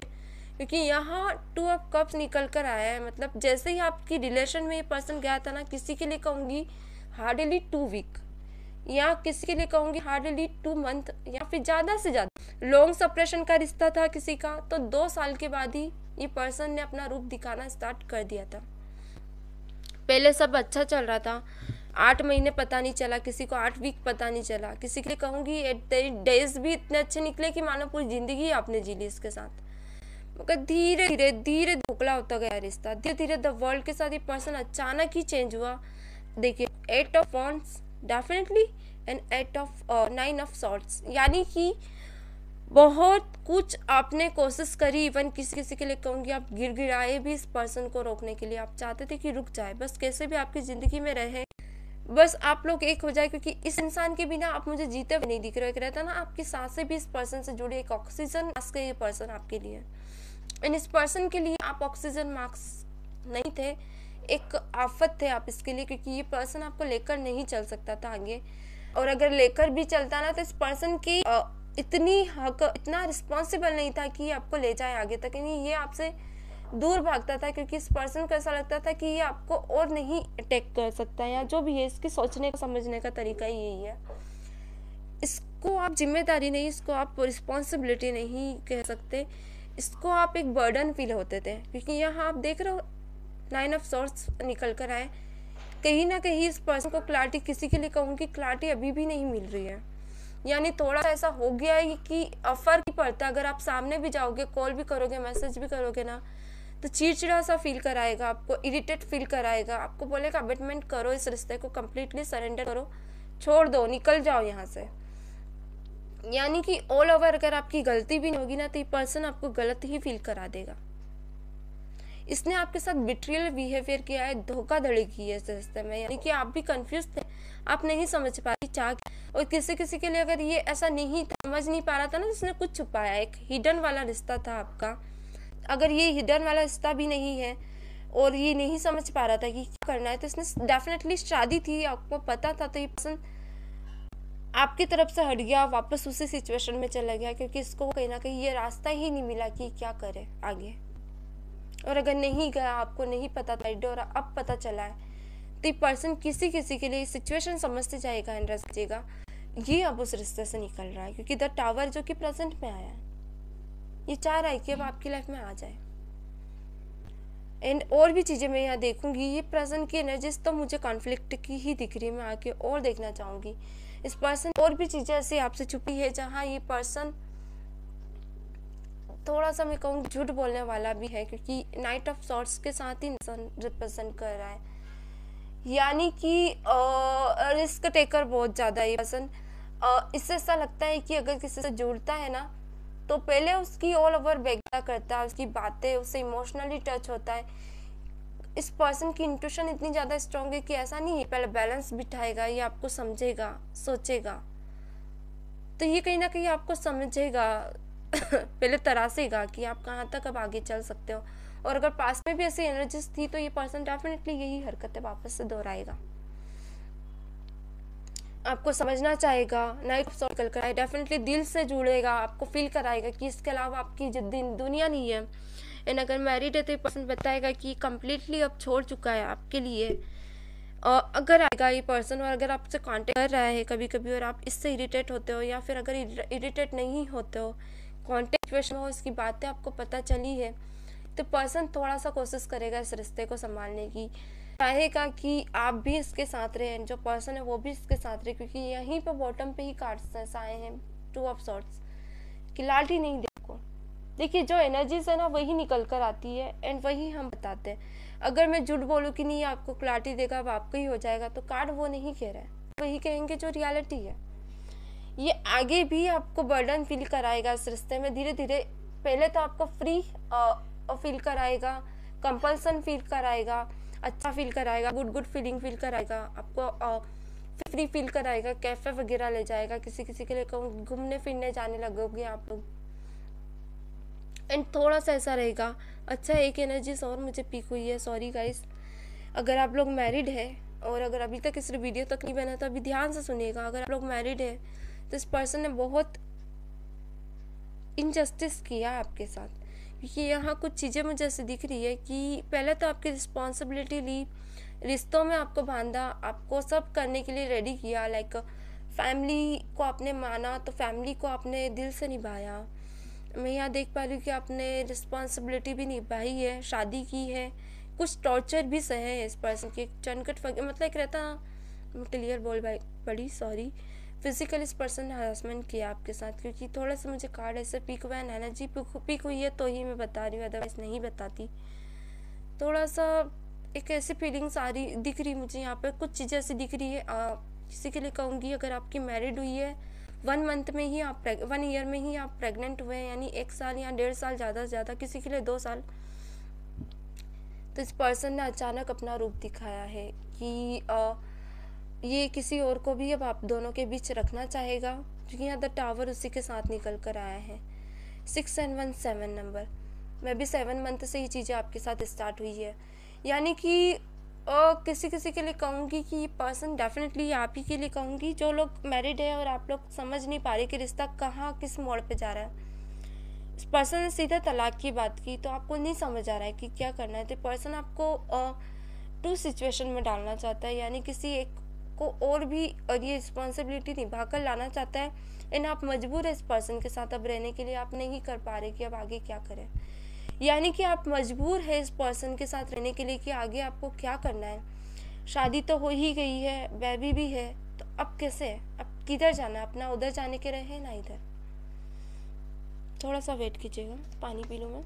क्योंकि यहाँ 2 ऑफ कप्स निकल कर आया है। मतलब जैसे ही आपकी रिलेशन में ये पर्सन गया था ना, किसी के लिए कहूँगी हार्डली 2 वीक, या किसी के लिए कहूँगी हार्डली 2 मंथ, या फिर ज़्यादा से ज़्यादा लॉन्ग सेपरेशन का रिश्ता था किसी का, तो 2 साल के बाद ही ये पर्सन ने अपना रूप दिखाना स्टार्ट कर दिया था। पहले सब अच्छा चल रहा था, 8 महीने पता नहीं चला, किसी को 8 वीक पता नहीं चला, किसी के लिए कहूँगी 8 डेज भी इतने अच्छे निकले कि मानो पूरी ज़िंदगी आपने जी ली इसके साथ। मगर धीरे धीरे धीरे धोखला होता गया रिश्ता। धीरे धीरे द वर्ल्ड के साथ ये पर्सन अचानक ही चेंज हुआ। देखिए 8 of wands definitely, and 9 of swords. यानी कि बहुत कुछ आपने कोशिश करी, इवन किसी के लिए कहूँगी आप गिर गिराए भी इस पर्सन को रोकने के लिए। आप चाहते थे कि रुक जाए, बस कैसे भी आपकी ज़िंदगी में रहे, बस आप लोग एक हो जाए, क्योंकि इस इंसान के बिना आप मुझे जीते हुए नहीं दिख रहे। रहता ना, आपकी सांसें भी इस पर्सन से जुड़ी, एक ऑक्सीजन मास्क है ये पर्सन आपके लिए। एंड इस पर्सन के लिए आप ऑक्सीजन मास्क नहीं थे, एक आफत थे आप इसके लिए, क्योंकि ये पर्सन आपको लेकर नहीं चल सकता था आगे। और अगर लेकर भी चलता ना, तो इस पर्सन की इतना रिस्पॉन्सिबल नहीं था कि ये आपको ले जाए आगे तक। यानी ये आपसे दूर भागता था, क्योंकि इस पर्सन को ऐसा लगता था कि ये आपको और नहीं अटैक कर सकता, या जो भी है इसकी सोचने का समझने का तरीका ही यही है। इसको आप जिम्मेदारी नहीं, इसको आप रिस्पॉन्सिबिलिटी नहीं कह सकते, इसको आप एक बर्डन फील होते थे। क्योंकि यहाँ आप देख रहे हो 9 ऑफ सॉर्ट्स निकल कर आए। कहीं ना कहीं इस पर्सन को क्लैरिटी, किसी के लिए कहूँगी क्लैरिटी अभी भी नहीं मिल रही है। यानी थोड़ा सा ऐसा हो गया है कि फर्क ही पड़ता। अगर आप सामने भी जाओगे, कॉल भी करोगे, मैसेज भी करोगे ना, तो चिड़चिड़ा सा फील कराएगा, आपको इरिटेट फील कराएगा, आपको बोलेगा अबेटमेंट करो, इस रिश्ते को कम्प्लीटली सरेंडर करो, छोड़ दो, निकल जाओ यहाँ से। यानी कि ऑल ओवर अगर आपकी गलती भी नहीं होगी ना, तो ये पर्सन आपको गलत ही फील करा देगा। इसने आपके साथ बिट्रियल बिहेवियर किया है, धोखाधड़ी की है इस रिश्ते में। यानी कि आप भी कंफ्यूज थे, आप नहीं समझ पा रही चाह। और किसी के लिए अगर ये ऐसा नहीं था, समझ नहीं पा रहा था ना, इसने कुछ छुपाया, एक हिडन वाला रिश्ता था आपका। अगर ये हिडन वाला रिश्ता भी नहीं है और ये नहीं समझ पा रहा था कि क्या करना है, तो इसने डेफिनेटली शादी थी, आपको पता था, तो ये पर्सन आपकी तरफ से हट गया, वापस उसी सिचुएशन में चला गया, क्योंकि इसको कहीं ना कहीं ये रास्ता ही नहीं मिला कि क्या करे आगे। और अगर नहीं गया, आपको नहीं पता था और अब पता चला है, तो ये पर्सन किसी के लिए सिचुएशन समझते जाएगा एंड समझेगा ये अब उस रिश्ते से निकल रहा है। क्योंकि द टावर जो कि प्रेजेंट में आया है, ये चाह रहा है कि अब आपकी लाइफ में आ जाए। एंड और भी चीज़ें मैं यहाँ देखूंगी। ये प्रेजेंट की एनर्जीज तो मुझे कॉन्फ्लिक्ट की ही दिख रही है, मैं आके और देखना चाहूँगी इस पर्सन। और भी चीज़ें ऐसी आपसे छुपी है जहाँ ये पर्सन थोड़ा सा मैं कहूँ झूठ बोलने वाला भी है, क्योंकि नाइट ऑफ सॉर्ट्स के साथ ही इंसान रिप्रेजेंट कर रहा है, यानी कि रिस्क टेकर बहुत ज़्यादा है ये पर्सन। इससे ऐसा लगता है कि अगर किसी से जुड़ता है ना तो पहले उसकी ऑल ओवर व्याख्या करता है, उसकी बातें, उससे इमोशनली टच होता है। इस पर्सन की इंट्यूशन इतनी ज़्यादा स्ट्रांग है कि ऐसा नहीं है पहले बैलेंस बिठाएगा, ये आपको समझेगा, सोचेगा, तो ये कहीं ना कहीं आपको समझेगा पहले तरासेगा कि आप कहाँ तक अब आगे चल सकते हो। और अगर पास में भी ऐसी एनर्जीज थी तो ये पर्सन डेफिनेटली यही हरकतें वापस से दोहराएगा, आपको समझना चाहेगा, नाइट ऑफ सर्कल कराए, डेफिनेटली दिल से जुड़ेगा, आपको फील कराएगा कि इसके अलावा आपकी दुनिया नहीं है। एंड अगर मैरिड है तो ये पर्सन बताएगा कि कम्प्लीटली अब छोड़ चुका है आपके लिए। अगर आएगा ये पर्सन और अगर आपसे कांटेक्ट कर रहा है कभी कभी और आप इससे इरिटेट होते हो, या फिर अगर इरिटेट नहीं होते हो, कांटेक्ट सिचुएशन हो, इसकी बातें आपको पता चली है, तो पर्सन थोड़ा सा कोशिश करेगा इस रिश्ते को संभालने की, चाहेगा कि आप भी इसके साथ रहें, जो पर्सन है वो भी इसके साथ रहे, क्योंकि यहीं पे बॉटम पे ही कार्ड्स आए हैं 2 ऑफ सॉर्ट्स कि लालटी नहीं देखो। देखिए जो एनर्जीज है ना वही निकल कर आती है एंड वही हम बताते हैं। अगर मैं झूठ बोलूँ कि नहीं आपको क्लैरिटी देगा, अब आपको ही हो जाएगा, तो कार्ड वो नहीं कह रहा है, वही कहेंगे जो रियलिटी है। ये आगे भी आपको बर्डन फील कराएगा इस रिश्ते में धीरे धीरे। पहले तो आपको फ्री फील कराएगा, कंपल्सन फील कराएगा, अच्छा फील कराएगा, गुड फीलिंग फील कराएगा, आपको फ्री फील कराएगा, कैफे वगैरह ले जाएगा, किसी किसी के लिए घूमने फिरने जाने लगोगे आप लोग। एंड थोड़ा सा ऐसा रहेगा। अच्छा एक एनर्जीज और मुझे पिक हुई है, सॉरी गाइस, अगर आप लोग मैरिड है और अगर अभी तक इस वीडियो तक नहीं बना तो अभी ध्यान से सुनिएगा। अगर आप लोग मैरिड है तो इस पर्सन ने बहुत इनजस्टिस किया आपके साथ, क्योंकि यहाँ कुछ चीज़ें मुझे ऐसे दिख रही है कि पहले तो आपकी रिस्पॉन्सिबिलिटी ली, रिश्तों में आपको बांधा, आपको सब करने के लिए रेडी किया, लाइक फैमिली को आपने माना तो फैमिली को आपने दिल से निभाया। मैं यहाँ देख पा रही हूँ कि आपने रिस्पॉन्सिबिलिटी भी निभाई है, शादी की है, कुछ टॉर्चर भी सहे है इस पर्सन के, चनकट मतलब एक रहता, क्लियर बोल भाई पड़ी, सॉरी, फिजिकल इस पर्सन ने हरासमेंट किया आपके साथ, क्योंकि थोड़ा सा मुझे कार्ड ऐसे पिक हुआ है, एनर्जी पिक हुई है तो ही मैं बता रही हूँ, अदरवाइज नहीं बताती। थोड़ा सा एक ऐसी फीलिंग्स आ रही दिख रही मुझे यहाँ पर, कुछ चीज़ें ऐसी दिख रही है। किसी के लिए कहूँगी अगर आपकी मैरिड हुई है 1 मंथ में ही आप 1 ईयर में ही आप प्रेग्नेंट हुए हैं, यानी 1 साल या 1.5 साल ज़्यादा से ज़्यादा, किसी के लिए 2 साल, तो इस पर्सन ने अचानक अपना रूप दिखाया है कि ये किसी और को भी अब आप दोनों के बीच रखना चाहेगा, क्योंकि यहाँ द टावर उसी के साथ निकल कर आया है, 6 and 1 7 नंबर। मैं भी 7 मंथ से ये चीज़ें आपके साथ स्टार्ट हुई है, यानी कि किसी किसी के लिए कहूँगी कि ये पर्सन डेफिनेटली आप ही के लिए कहूँगी, जो लोग मैरिड है और आप लोग समझ नहीं पा रहे कि रिश्ता कहाँ किस मोड़ पे जा रहा है। इस पर्सन ने सीधा तलाक की बात की तो आपको नहीं समझ आ रहा है कि क्या करना है, तो पर्सन आपको 2 सिचुएशन में डालना चाहता है, यानी किसी एक को और भी और ये रिस्पॉन्सिबिलिटी निभा कर लाना चाहता है, एंड आप मजबूर है इस पर्सन के साथ अब रहने के लिए, आप नहीं कर पा रहे कि अब आगे क्या करें, यानी कि आप मजबूर है इस पर्सन के साथ रहने के लिए कि आगे आपको क्या करना है। शादी तो हो ही गई है, बेबी भी है, तो अब कैसे, अब किधर जाना, अपना उधर जाने के रहे ना इधर। थोड़ा सा वेट कीजिएगा, पानी पी लूँ मैं।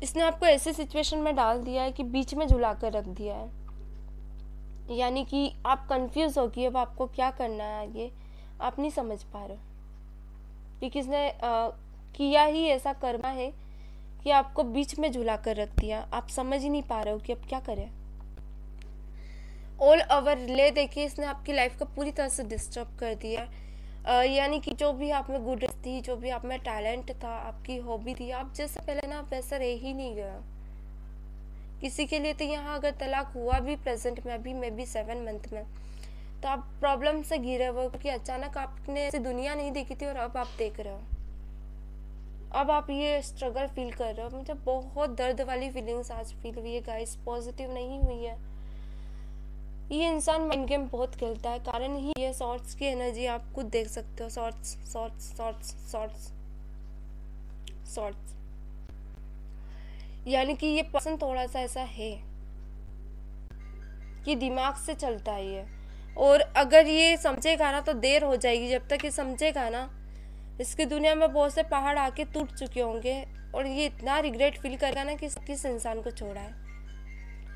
इसने आपको ऐसे सिचुएशन में डाल दिया है कि बीच में झुला कर रख दिया है, यानी कि आप कंफ्यूज हो कि अब आपको क्या करना है आगे, आप नहीं समझ पा रहे हो, क्योंकि इसने किया ही ऐसा कर्मा है कि आपको बीच में झुला कर रख दिया, आप समझ ही नहीं पा रहे हो कि अब क्या करें। ऑल ओवर ले देखिए इसने आपकी लाइफ को पूरी तरह से डिस्टर्ब कर दिया, यानी कि जो भी आप में गुड थी, जो भी आप में टैलेंट था, आपकी हॉबी थी, आप जैसे पहले ना आप वैसा रह ही नहीं गया। किसी के लिए तो यहाँ अगर तलाक हुआ भी प्रेजेंट में अभी मे बी 7 मंथ में, तो आप प्रॉब्लम से घिरे हुए, क्योंकि अचानक आपने ऐसी दुनिया नहीं देखी थी और अब आप देख रहे हो, अब आप ये स्ट्रगल फील कर रहे हो। मुझे बहुत दर्द वाली फीलिंग्स आज फील हुई है गाइस, पॉजिटिव नहीं हुई है। ये इंसान माइंड गेम बहुत खेलता है, कारण ही ये शॉर्ट्स की एनर्जी आप खुद देख सकते हो। Shorts shorts shorts shorts shorts, यानी कि ये पर्सन थोड़ा सा ऐसा है कि दिमाग से चलता है ये, और अगर ये समझेगा ना तो देर हो जाएगी। जब तक ये समझेगा ना, इसकी दुनिया में बहुत से पहाड़ आके टूट चुके होंगे, और ये इतना रिग्रेट फील करेगा ना कि किस इंसान को छोड़ा है।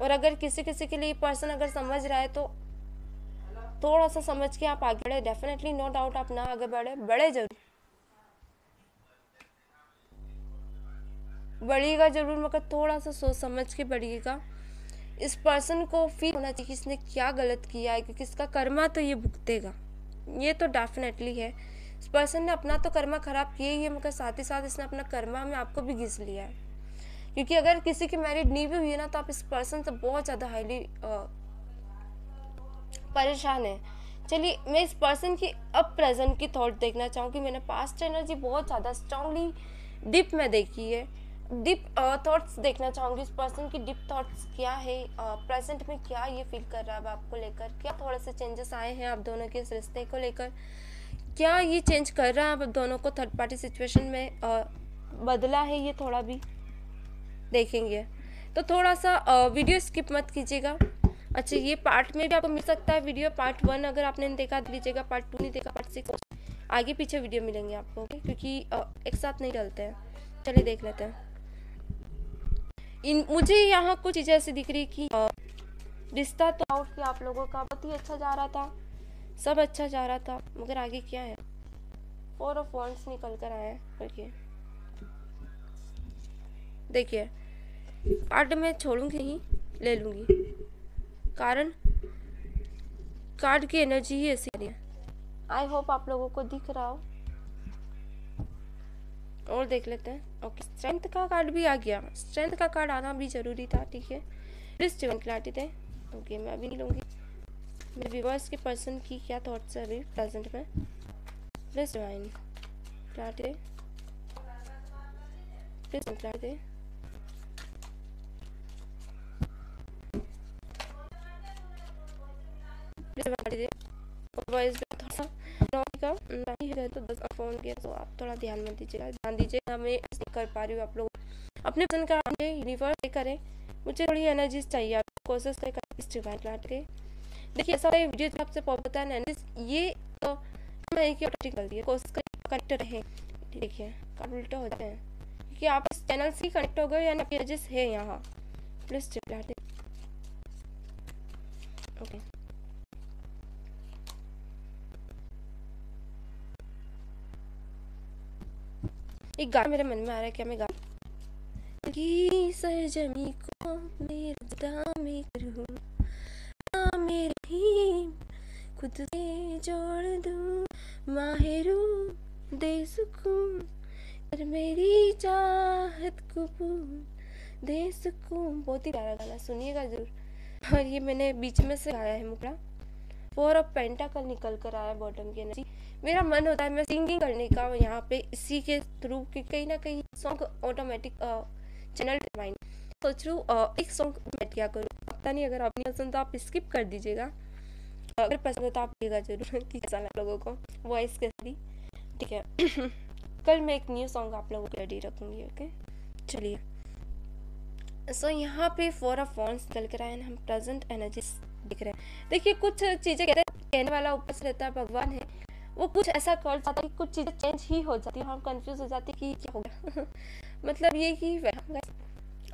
और अगर किसी किसी के लिए पर्सन अगर समझ रहा है तो थोड़ा सा समझ के आप आगे बढ़े। डेफिनेटली नो डाउट आप ना आगे बढ़े जरूर, बढ़िएगा जरूर, मगर थोड़ा सा सोच समझ के बढ़िएगा। इस पर्सन को फील होना चाहिए कि इसने क्या गलत किया है, क्योंकि इसका कर्मा तो ये भुगतेगा, ये तो डेफिनेटली है। इस पर्सन ने अपना तो कर्मा खराब किया ही है, मगर साथ ही साथ इसने अपना कर्मा में आपको भी घिस लिया है। क्योंकि अगर किसी की मैरिड नहीं भी हुई है ना, तो आप इस पर्सन से बहुत ज़्यादा हाईली परेशान है। चलिए, मैं इस पर्सन की अब प्रेजेंट की थॉट देखना चाहूँगी। मैंने पास्ट एनर्जी बहुत ज़्यादा स्ट्रांगली डीप में देखी है, डीप थॉट्स देखना चाहूँगी। इस पर्सन की डीप थॉट्स क्या है, प्रेजेंट में क्या ये फील कर रहा है अब आपको लेकर, क्या थोड़े से चेंजेस आए हैं आप दोनों के इस रिश्ते को लेकर, क्या ये चेंज कर रहा है अब दोनों को थर्ड पार्टी सिचुएशन में बदला है ये थोड़ा भी देखेंगे। तो थोड़ा सा वीडियो स्किप मत कीजिएगा। अच्छा, ये पार्ट में भी आपको मिल सकता है वीडियो, पार्ट 1 अगर आपने देखा लीजिएगा, पार्ट 2 नहीं देखा, पार्ट 6 आगे पीछे वीडियो मिलेंगे आपको, क्योंकि एक साथ नहीं डलते हैं। चलिए देख लेते हैं। मुझे यहाँ कुछ चीज़ें ऐसी दिख रही कि रिश्ता तो आउट किया आप लोगों का, बहुत ही अच्छा जा रहा था, सब अच्छा जा रहा था, मगर आगे क्या है, 4 ऑफ वांड्स निकल कर आया है। देखिए कार्ड मैं छोड़ूंगी नहीं, ले लूँगी, कारण कार्ड की एनर्जी ही ऐसी है। आई होप आप लोगों को दिख रहा हो। और देख लेते हैं। ओके, स्ट्रेंथ का कार्ड भी आ गया, स्ट्रेंथ का कार्ड आना भी जरूरी था, ठीक है। प्लीज डिवाइन क्लैरिटी थे। ओके, मैं अभी नहीं लूँगी। मेरे व्यूअर्स के पर्सन की क्या थॉट्स है अभी प्रेजेंट में, प्लीज डिवाइन क्लैरिटी दे, प्लीज क्लैरिटी दे। तो 10 फोन किया, तो आप थोड़ा ध्यान में दीजिएगा, ध्यान दीजिएगा। मैं कर पा रही हूँ आप लोग अपने पसंद का यूनिवर्स करें। मुझे थोड़ी एनर्जी चाहिए, आप कोशिश करें। देखिए ऐसा वीडियो जो आपसे पता है ये तो मैं एक ही कर दिया, कोशिश कनेक्ट रहे। देखिए कार्ड उल्टा हो जाते हैं, क्योंकि आप इस चैनल से कनेक्ट हो गए, यानी एनर्जीज है यहाँ। प्लीज ओके, एक गाना मेरे मन में आ रहा है, क्या मैं गा सरजमी को मेरे जुदा में करूं, मेरे ही खुद से जोड़ दूं, माहिरू दे सुकून, पर मेरी चाहत को दे सुकून। बहुत ही प्यारा गाना, सुनिएगा जरूर। और ये मैंने बीच में से गाया है मुकड़ा। 4 ऑफ पेंटाकल निकल कर आया बॉटम की एनर्जी। मेरा मन होता है मैं सिंगिंग करने का यहाँ पे इसी के थ्रू, कि कहीं ना कहीं सॉन्ग ऑटोमेटिक चैनल डिवाइन सोच रही हूँ एक सॉन्ग मैं क्या करूँ, पता नहीं। अगर आपने पसंद तो आप स्किप कर दीजिएगा, अगर पसंद है तो आप लिखेगा जरूर कि कैसा लगा लोगों को, वॉइस कैसी, ठीक है। कल मैं एक न्यू सॉन्ग आप लोगों को रेडी रखूँगी। ओके, चलिए। सो यहाँ पे 4 ऑफ वांड्स निकल कर आए, हम प्रेजेंट एनर्जी दिख रहे हैं। देखिए कुछ चीज़ें कहते हैं, कहने वाला ऊपर से रहता है, भगवान है, वो कुछ ऐसा कर जाता है कि कुछ चीज़ें चेंज ही हो जाती है, हम कंफ्यूज हो जाते हैं कि क्या हो गया। मतलब ये कि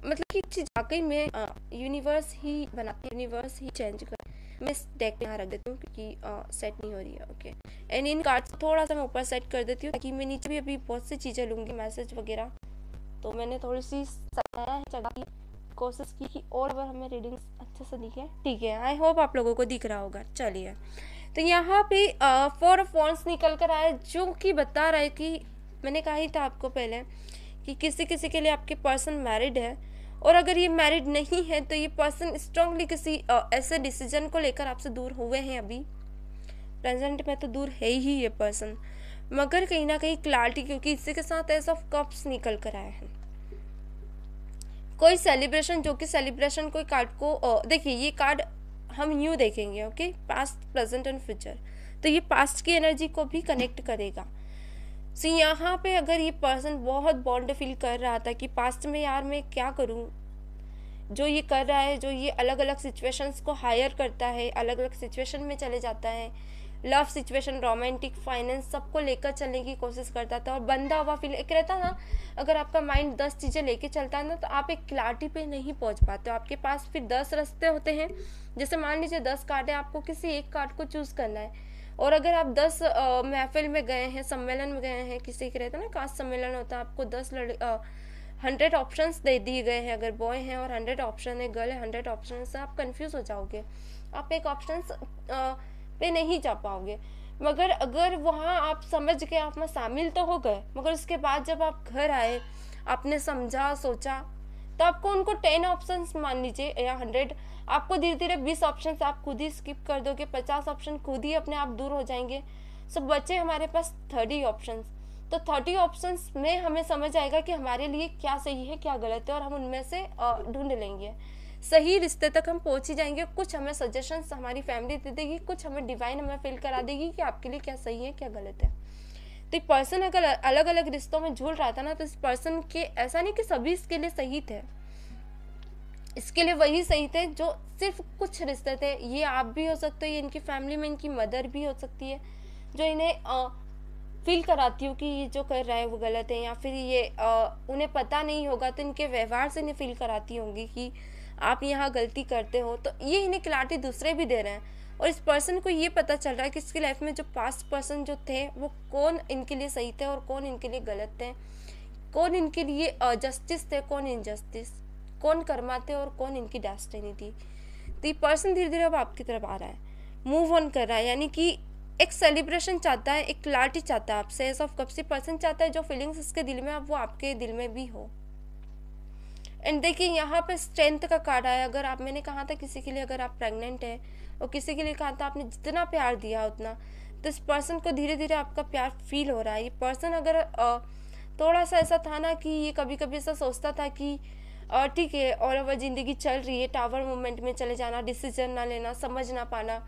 मतलब कि चीज़ वाकई में यूनिवर्स ही बनाते, यूनिवर्स ही चेंज कर। मैं इस डेक यहाँ रख देती हूँ क्योंकि सेट नहीं हो रही है। ओके, एंड इन कार्ड्स थोड़ा सा मैं ऊपर सेट कर देती हूँ, ताकि मैं नीचे भी अभी बहुत सी चीज़ें लूँगी, मैसेज वगैरह, तो मैंने थोड़ी सी सजाया है जगह की, कोशिश की कि और बार हमें रीडिंग्स अच्छे से दिखे, ठीक है। आई होप आप लोगों को दिख रहा होगा। चलिए, तो यहाँ पे 4 ऑफ वांड्स निकल कर आए, जो कि बता रहा है कि मैंने कहा ही था आपको पहले कि किसी किसी के लिए आपके पर्सन मैरिड है, और अगर ये मैरिड नहीं है तो ये पर्सन स्ट्रांगली किसी ऐसे डिसीजन को लेकर आपसे दूर हुए हैं। अभी प्रेजेंट में तो दूर है ही ये पर्सन, मगर कहीं ना कहीं क्लैरिटी, क्योंकि इसी के साथ एस ऑफ कप्स निकल कर आए हैं। कोई सेलिब्रेशन, जो कि सेलिब्रेशन कोई कार्ड को देखिए, ये कार्ड हम यूँ देखेंगे, okay, past, present and future. तो ये पास्ट की एनर्जी को भी कनेक्ट करेगा। सो यहाँ पे अगर ये पर्सन बहुत बॉन्ड फील कर रहा था कि पास्ट में यार मैं क्या करूँ, जो ये कर रहा है, जो ये अलग अलग सिचुएशंस को हायर करता है, अलग अलग सिचुएशन में चले जाता है, लव सिचुएशन, रोमांटिक, फाइनेंस, सबको लेकर चलने की कोशिश करता था और बंधा हुआ फील एक रहता ना। अगर आपका माइंड 10 चीज़ें लेके चलता है ना, तो आप एक क्लैरिटी पे नहीं पहुंच पाते हो। आपके पास फिर 10 रास्ते होते हैं। जैसे मान लीजिए 10 कार्ड है, आपको किसी एक कार्ड को चूज करना है। और अगर आप 10 महफिल में गए हैं, सम्मेलन में गए हैं, किसी के रहता है ना कास्ट सम्मेलन होता है, आपको 100 ऑप्शंस दे दिए गए हैं, अगर बॉय हैं और 100 ऑप्शन है, गर्ल है 100 ऑप्शन है, आप कंफ्यूज हो जाओगे, आप एक ऑप्शन पे नहीं जा पाओगे। मगर अगर वहाँ आप समझ के आप में शामिल तो हो गए, मगर उसके बाद जब आप घर आए, आपने समझा, सोचा, तो आपको उनको 10 ऑप्शंस मान लीजिए या 100, आपको धीरे धीरे 20 ऑप्शंस आप खुद ही स्किप कर दोगे, 50 ऑप्शन खुद ही अपने आप दूर हो जाएंगे। सब बचे हमारे पास 30 ऑप्शंस। तो 30 ऑप्शंस में हमें समझ आएगा कि हमारे लिए क्या सही है, क्या गलत है, और हम उनमें से ढूंढ लेंगे। सही रिश्ते तक हम पहुंच ही जाएंगे। कुछ हमें सजेशंस हमारी फैमिली दे देगी, कुछ हमें डिवाइन हमें फील करा देगी कि आपके लिए क्या सही है, क्या गलत है। तो एक पर्सन अगर अलग अलग रिश्तों में झूल रहा था ना, तो इस पर्सन के ऐसा नहीं कि सभी इसके लिए सही थे, इसके लिए वही सही थे जो सिर्फ कुछ रिश्ते थे। ये आप भी हो सकते हो, ये इनकी फैमिली में इनकी मदर भी हो सकती है, जो इन्हें फील कराती हूँ कि ये जो कर रहा है वो गलत है, या फिर ये उन्हें पता नहीं होगा तो इनके व्यवहार से इन्हें फील कराती होंगी कि आप यहाँ गलती करते हो। तो ये इन्हें क्लैरिटी दूसरे भी दे रहे हैं, और इस पर्सन को ये पता चल रहा है कि इसकी लाइफ में जो पास्ट पर्सन जो थे वो कौन इनके लिए सही थे और कौन इनके लिए गलत थे, कौन इनके लिए जस्टिस थे, कौन इनजस्टिस, कौन कर्मा थे और कौन इनकी डेस्टिनी थी। तो ये पर्सन धीरे धीरे अब आपकी तरफ आ रहा है, मूव ऑन कर रहा है, यानी कि एक सेलिब्रेशन चाहता है, एक क्लैरिटी चाहता है आपसे। एस ऑफ कप्स पर्सन चाहता है जो फीलिंग्स इसके दिल में अब वो आपके दिल में भी हो। एंड देखिए यहाँ पे स्ट्रेंथ का कार्ड आया। अगर आप, मैंने कहा था किसी के लिए अगर आप प्रेग्नेंट है और किसी के लिए कहा था आपने जितना प्यार दिया उतना, तो इस पर्सन को धीरे धीरे आपका प्यार फील हो रहा है। ये पर्सन अगर थोड़ा सा ऐसा था ना कि ये कभी कभी ऐसा सोचता था कि ठीक है और अब ज़िंदगी चल रही है, टावर मूवमेंट में चले जाना, डिसीजन ना लेना, समझ ना पाना,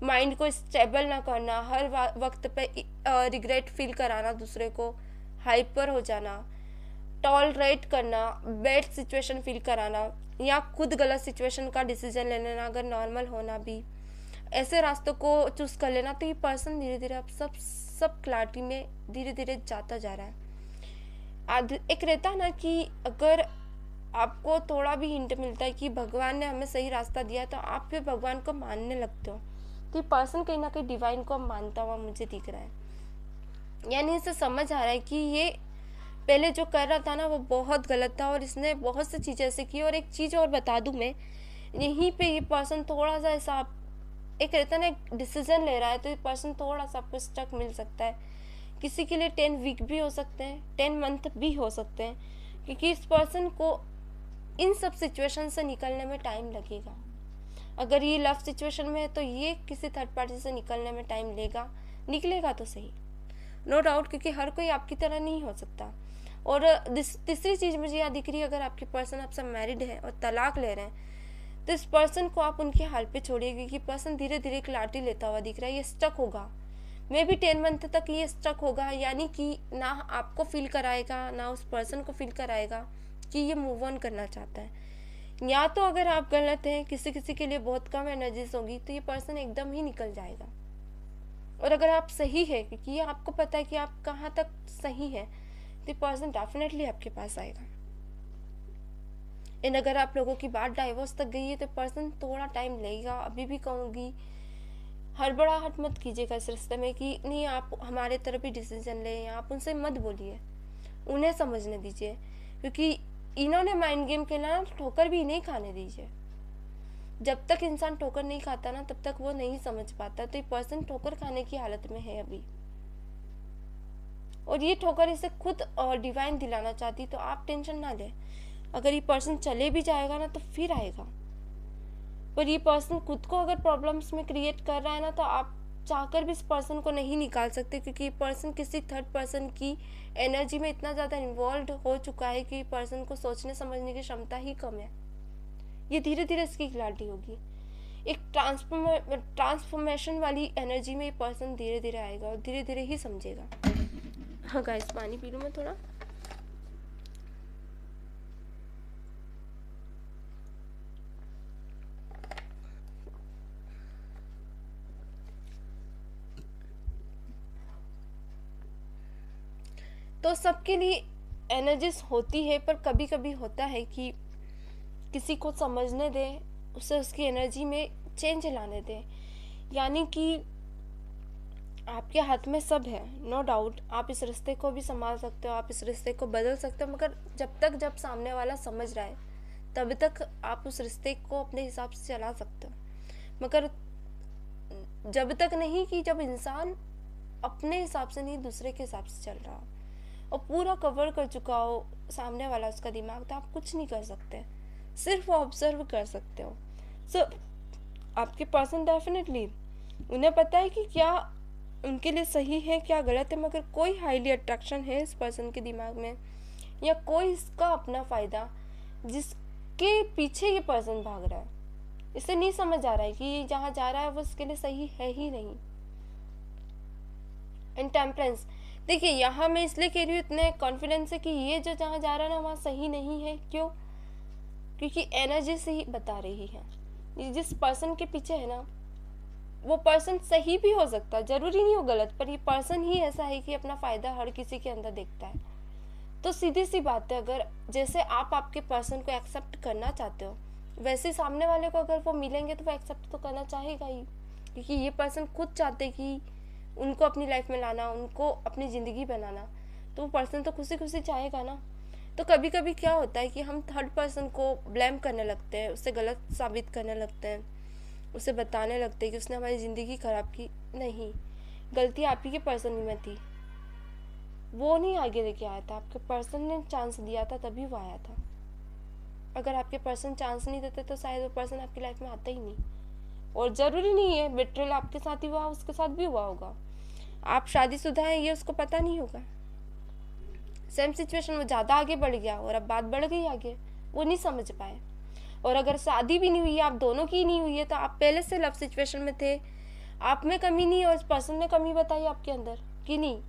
माइंड को स्टेबल ना करना, हर वक्त पे रिग्रेट फील कराना दूसरे को, हाइपर हो जाना, टॉलरेट करना, बैड सिचुएशन फील कराना, या खुद गलत सिचुएशन का डिसीजन ले लेना, अगर नॉर्मल होना भी, ऐसे रास्तों को चूज कर लेना। तो ये पर्सन धीरे धीरे अब सब क्लैरिटी में धीरे धीरे जाता जा रहा है। एक रहता ना कि अगर आपको थोड़ा भी हिंट मिलता है कि भगवान ने हमें सही रास्ता दिया, तो आप फिर भगवान को मानने लगते हो। तो ये पर्सन कहीं ना कहीं डिवाइन को मानता हुआ मुझे दिख रहा है, यानी इसे समझ आ रहा है कि ये पहले जो कर रहा था ना वो बहुत गलत था और इसने बहुत सी चीज़ें ऐसे की। और एक चीज़ और बता दूं मैं, यहीं पे ये पर्सन थोड़ा सा ऐसा एक रहता ना एक डिसीजन ले रहा है, तो ये पर्सन थोड़ा सा आपको स्टक मिल सकता है। किसी के लिए 10 वीक भी हो सकते हैं, 10 मंथ भी हो सकते हैं, क्योंकि इस पर्सन को इन सब सिचुएशन से निकलने में टाइम लगेगा। अगर ये लव सिचुएशन में है तो ये किसी थर्ड पार्टी से निकलने में टाइम निकलेगा तो सही, नो डाउट, क्योंकि हर कोई आपकी तरह नहीं हो सकता। और तीसरी चीज़ मुझे यहाँ दिख रही है, अगर आपके पर्सन आपसे मैरिड है और तलाक ले रहे हैं, तो इस पर्सन को आप उनके हाल पे छोड़िए, क्योंकि पर्सन धीरे धीरे क्लैरिटी लेता हुआ दिख रहा है। ये स्टक होगा, मे बी 10 मंथ तक ये स्टक होगा, यानी कि ना आपको फील कराएगा ना उस पर्सन को फील कराएगा कि ये मूव ऑन करना चाहता है। या तो अगर आप गलत हैं, किसी किसी के लिए बहुत कम एनर्जीज होगी, तो ये पर्सन एकदम ही निकल जाएगा। और अगर आप सही है, क्योंकि ये आपको पता है कि आप कहाँ तक सही है, तो पर्सन डेफिनेटली आपके पास आएगा। एंड अगर आप लोगों की बात डाइवोर्स तक गई है तो पर्सन थोड़ा टाइम लगेगा। अभी भी कहूँगी हड़बड़ाहट मत कीजिएगा इस रिश्ते में कि नहीं आप हमारे तरफ ही डिसीजन लें, या आप उनसे मत बोलिए, उन्हें समझने दीजिए, क्योंकि इन्होंने माइंड गेम खेला, ठोकर भी नहीं खाने दीजिए। जब तक इंसान ठोकर नहीं खाता ना तब तक वो नहीं समझ पाता। तो ये पर्सन ठोकर खाने की हालत में है अभी, और ये ठोकर इसे खुद डिवाइन दिलाना चाहती, तो आप टेंशन ना लें। अगर ये पर्सन चले भी जाएगा ना तो फिर आएगा, पर ये पर्सन खुद को अगर प्रॉब्लम्स में क्रिएट कर रहा है ना, तो आप चाहकर भी इस पर्सन को नहीं निकाल सकते, क्योंकि ये पर्सन किसी थर्ड पर्सन की एनर्जी में इतना ज़्यादा इन्वॉल्व हो चुका है कि पर्सन को सोचने समझने की क्षमता ही कम है। ये धीरे धीरे इसकी क्लैरिटी होगी। एक ट्रांसफॉर्मेशन वाली एनर्जी में ये पर्सन धीरे धीरे आएगा और धीरे धीरे ही समझेगा। हाँ गाइस, पानी पी लूँ मैं थोड़ा। तो सबके लिए एनर्जीज होती है, पर कभी कभी होता है कि किसी को समझने दे, उसे उसकी एनर्जी में चेंज लाने दे। यानी कि आपके हाथ में सब है, नो डाउट। आप इस रिश्ते को भी संभाल सकते हो, आप इस रिश्ते को बदल सकते हो, मगर जब सामने वाला समझ रहा है तब तक आप उस रिश्ते को अपने हिसाब से चला सकते हो। मगर जब तक नहीं कि जब इंसान अपने हिसाब से नहीं दूसरे के हिसाब से चल रहा हो और पूरा कवर कर चुका हो सामने वाला उसका दिमाग, तो आप कुछ नहीं कर सकते, सिर्फ ऑब्जर्व कर सकते हो। सो आपके पर्सन डेफिनेटली उन्हें पता है कि क्या उनके लिए सही है क्या गलत है, मगर कोई हाईली अट्रैक्शन है इस पर्सन के दिमाग में, या कोई इसका अपना फायदा जिसके पीछे ये पर्सन भाग रहा है। इसे नहीं समझ आ रहा है कि ये जहाँ जा रहा है वो उसके लिए सही है ही नहीं। एंड टेम्परेंस, देखिए यहाँ मैं इसलिए कह रही हूँ इतने कॉन्फिडेंस से कि ये जो जहाँ जा रहा है ना वहाँ सही नहीं है। क्यों? क्योंकि एनर्जी से ही बता रही है, ये जिस पर्सन के पीछे है ना वो पर्सन सही भी हो सकता है, जरूरी नहीं हो गलत, पर ये पर्सन ही ऐसा है कि अपना फायदा हर किसी के अंदर देखता है। तो सीधी सी बात है, अगर जैसे आप आपके पर्सन को एक्सेप्ट करना चाहते हो, वैसे सामने वाले को अगर वो मिलेंगे तो वो एक्सेप्ट तो करना चाहेगा ही, क्योंकि ये पर्सन खुद चाहते कि उनको अपनी लाइफ में लाना, उनको अपनी ज़िंदगी बनाना, तो वो पर्सन तो खुशी खुशी चाहेगा ना। तो कभी कभी क्या होता है कि हम थर्ड पर्सन को ब्लेम करने लगते हैं, उससे गलत साबित करने लगते हैं, उसे बताने लगते हैं कि उसने हमारी ज़िंदगी ख़राब की। नहीं, गलती आप ही के पर्सन में थी, वो नहीं आगे लेके आया था, आपके पर्सन ने चांस दिया था तभी वो आया था। अगर आपके पर्सन चांस नहीं देते तो शायद वो पर्सन आपकी लाइफ में आता ही नहीं। और ज़रूरी नहीं है बेट्रेल आपके साथ ही हुआ, उसके साथ भी हुआ होगा। आप शादीशुदा हैं ये उसको पता नहीं होगा, सेम सिचुएशन वो ज़्यादा आगे बढ़ गया और अब बात बढ़ गई आगे, वो नहीं समझ पाए। और अगर शादी भी नहीं हुई है, आप दोनों की नहीं हुई है, तो आप पहले से लव सिचुएशन में थे, आप में कमी नहीं और उस पर्सन ने कमी बताई आपके अंदर कि नहीं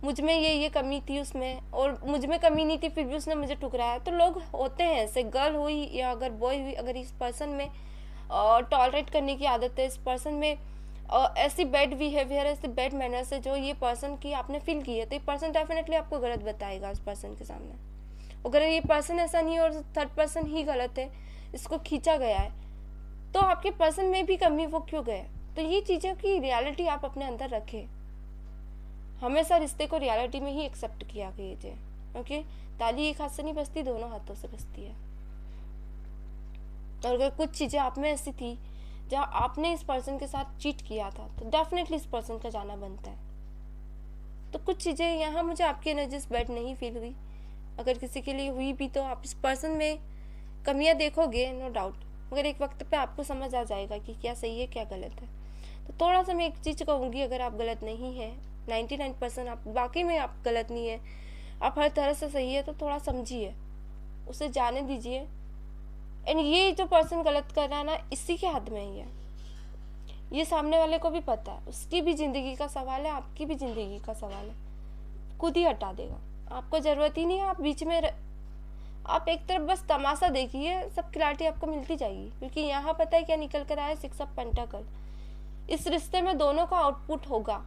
मुझ में ये कमी थी उसमें, और मुझ में कमी नहीं थी फिर भी उसने मुझे ठुकराया। तो लोग होते हैं ऐसे, गर्ल हुई या अगर बॉय हुई, अगर इस पर्सन में टॉलरेट करने की आदत है, इस पर्सन में ऐसी बैड बिहेवियर, ऐसी बैड मैनर्स है जो ये पर्सन की आपने फील की है, तो ये पर्सन डेफिनेटली आपको गलत बताएगा उस पर्सन के सामने। अगर ये पर्सन ऐसा नहीं है और थर्ड पर्सन ही गलत है, इसको खींचा गया है, तो आपके पर्सन में भी कमी वो क्यों गए। तो ये चीज़ों की रियलिटी आप अपने अंदर रखें, हमेशा रिश्ते को रियलिटी में ही एक्सेप्ट किया कीजिए। ओके, ताली एक हाथ से नहीं बजती, दोनों हाथों से बजती है। और अगर कुछ चीज़ें आप में ऐसी थी जहाँ आपने इस पर्सन के साथ चीट किया था, तो डेफिनेटली इस पर्सन का जाना बनता है। तो कुछ चीज़ें यहाँ मुझे आपकी एनर्जीज बैड नहीं फील हुई, अगर किसी के लिए हुई भी तो आप इस पर्सन में कमियाँ देखोगे नो डाउट, मगर एक वक्त पे आपको समझ आ जाएगा कि क्या सही है क्या गलत है। तो थोड़ा सा मैं एक चीज़ कहूँगी, अगर आप गलत नहीं है 99% आप वाकई में आप गलत नहीं है, आप हर तरह से सही है, तो थोड़ा समझिए, उसे जाने दीजिए। एंड ये जो पर्सन गलत कर रहा है ना, इसी के हाथ में ही है, ये सामने वाले को भी पता है, उसकी भी ज़िंदगी का सवाल है, आपकी भी ज़िंदगी का सवाल है, खुद ही हटा देगा, आपको ज़रूरत ही नहीं है। आप बीच में आप एक तरफ बस तमाशा देखिए, सब क्लैरिटी आपको मिलती जाएगी, क्योंकि यहाँ पता है क्या निकल कर आया, 6 ऑफ पेंटाकल। इस रिश्ते में दोनों का आउटपुट होगा,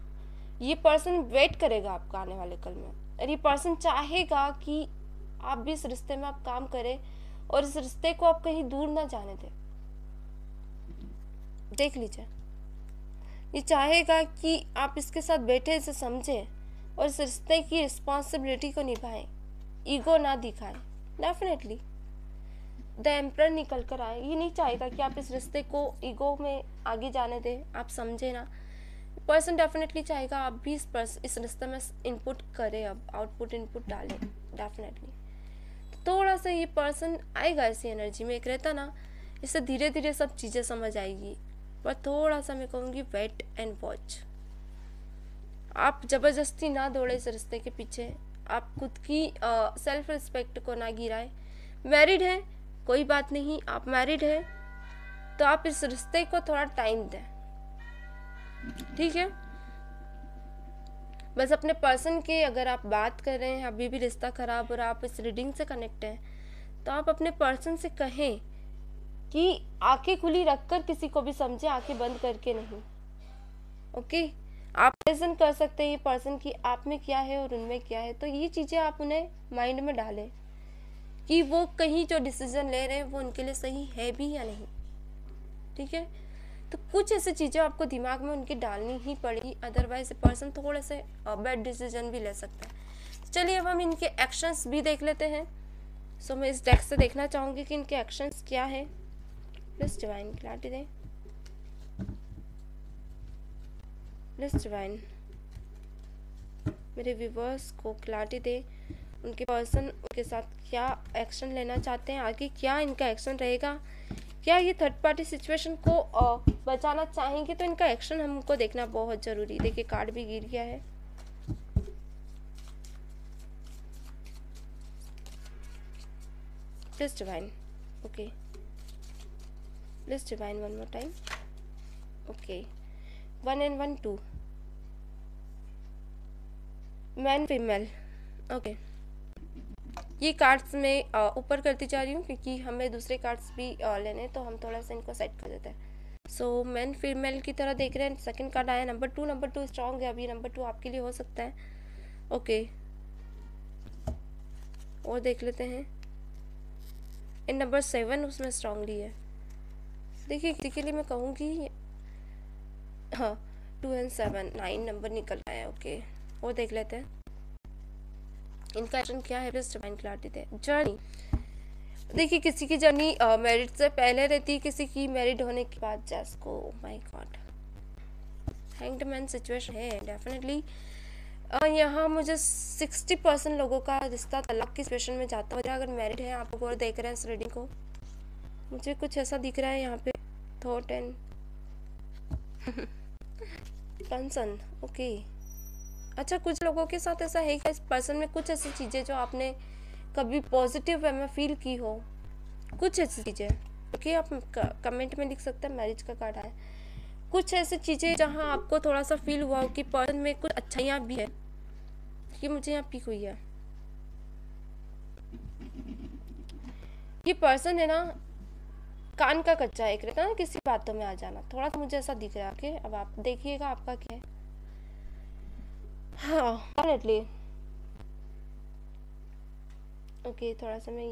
ये पर्सन वेट करेगा आपका आने वाले कल में, और ये पर्सन चाहेगा कि आप भी इस रिश्ते में आप काम करें और इस रिश्ते को आप कहीं दूर ना जाने दें। देख लीजिए, ये चाहेगा कि आप इसके साथ बैठे, इसे समझें और इस रिश्ते की रिस्पॉन्सिबिलिटी को निभाएं, ईगो ना दिखाएं। डेफिनेटली द एम्परर निकल कर आए, ये नहीं चाहेगा कि आप इस रिश्ते को ईगो में आगे जाने दें, आप समझे ना। पर्सन डेफिनेटली चाहेगा आप भी इस रिश्ते में इनपुट करें, अब आउटपुट इनपुट डालें डेफिनेटली। तो थोड़ा सा ये पर्सन आएगा ऐसी एनर्जी में, एक रहता ना, इससे धीरे धीरे सब चीज़ें समझ आएगी, पर थोड़ा सा मैं कहूँगी वेट एंड वॉच। आप ज़बरदस्ती ना दौड़े इस रिश्ते के पीछे, आप खुद की सेल्फ रिस्पेक्ट को ना गिराएं। मैरिड है कोई बात नहीं, आप मैरिड है तो आप इस रिश्ते को थोड़ा टाइम दें, ठीक है। बस अपने पर्सन की अगर आप बात कर रहे हैं, अभी भी रिश्ता खराब और आप इस रीडिंग से कनेक्ट हैं, तो आप अपने पर्सन से कहें कि आंखें खुली रखकर किसी को भी समझे, आंखें बंद करके नहीं। ओके, आप प्रेजेंट कर सकते हैं ये पर्सन की आप में क्या है और उनमें क्या है। तो ये चीज़ें आप उन्हें माइंड में डालें कि वो कहीं जो डिसीजन ले रहे हैं वो उनके लिए सही है भी या नहीं, ठीक है। तो कुछ ऐसी चीज़ें आपको दिमाग में उनकी डालनी ही पड़ेगी, अदरवाइज पर्सन थोड़े से बैड डिसीजन भी ले सकता है। चलिए अब हम इनके एक्शंस भी देख लेते हैं। सो मैं इस डेक से देखना चाहूँगी कि इनके एक्शंस क्या है। प्लीज डिवाइन क्लैरिटी दें, प्लीज डिवाइन मेरे व्यूवर्स को क्लैरिटी दे, उनके पर्सन उनके साथ क्या एक्शन लेना चाहते हैं, आगे क्या इनका एक्शन रहेगा, क्या ये थर्ड पार्टी सिचुएशन को बचाना चाहेंगे। तो इनका एक्शन हमको देखना बहुत ज़रूरी। देखिए कार्ड भी गिर गया है। Please divine, okay, please divine one more time. Okay, 1 and 1 2 man female. Okay, ये कार्ड्स में ऊपर करती जा रही हूँ क्योंकि हमें दूसरे कार्ड्स भी लेने, तो हम थोड़ा सा इनको सेट कर देते हैं। सो मैन फीमेल की तरह देख रहे हैं। सेकंड कार्ड आया नंबर 2। नंबर 2 स्ट्रॉन्ग है, अभी नंबर 2 आपके लिए हो सकता है। ओके, और देख लेते हैं इन नंबर 7 उसमें स्ट्रांगली है। देखिए किसी के लिए मैं कहूँगी हाँ 2 and 7 9 नंबर निकल आया है। ओके, और देख लेते हैं इनका एक्शन क्या है। Please divine clarity they. Journey, देखिए किसी की जर्नी मैरिड से पहले रहती है, किसी की मैरिड होने के बाद। जैसको my god, hanged man situation है डेफिनेटली। यहाँ मुझे 60% लोगों का रिश्ता तलाक की सिचुएशन में जाता है। अगर मैरिड है आप लोग और देख रहे हैं इस रीडिंग को, मुझे कुछ ऐसा दिख रहा है यहाँ पे। Thought and concern. ओके, अच्छा कुछ लोगों के साथ ऐसा है कि इस पर्सन में कुछ ऐसी चीज़ें जो आपने कभी पॉजिटिव वे में फील की हो, कुछ ऐसी चीज़ें। ओके, आप कमेंट में लिख सकते हैं। मैरिज का कार्ड है। कुछ ऐसी चीज़ें जहां आपको थोड़ा सा फील हुआ हो कि पर्सन में कुछ अच्छाइयाँ भी है। कि मुझे यहाँ पिक हुई है, ये पर्सन है ना कान का कच्चा एक रहता है ना, किसी बातों में आ जाना, थोड़ा सा मुझे ऐसा दिख रहा है। ओके, अब आप देखिएगा आपका क्या है। हाँ डेफिनेटली। ओके, थोड़ा सा मैं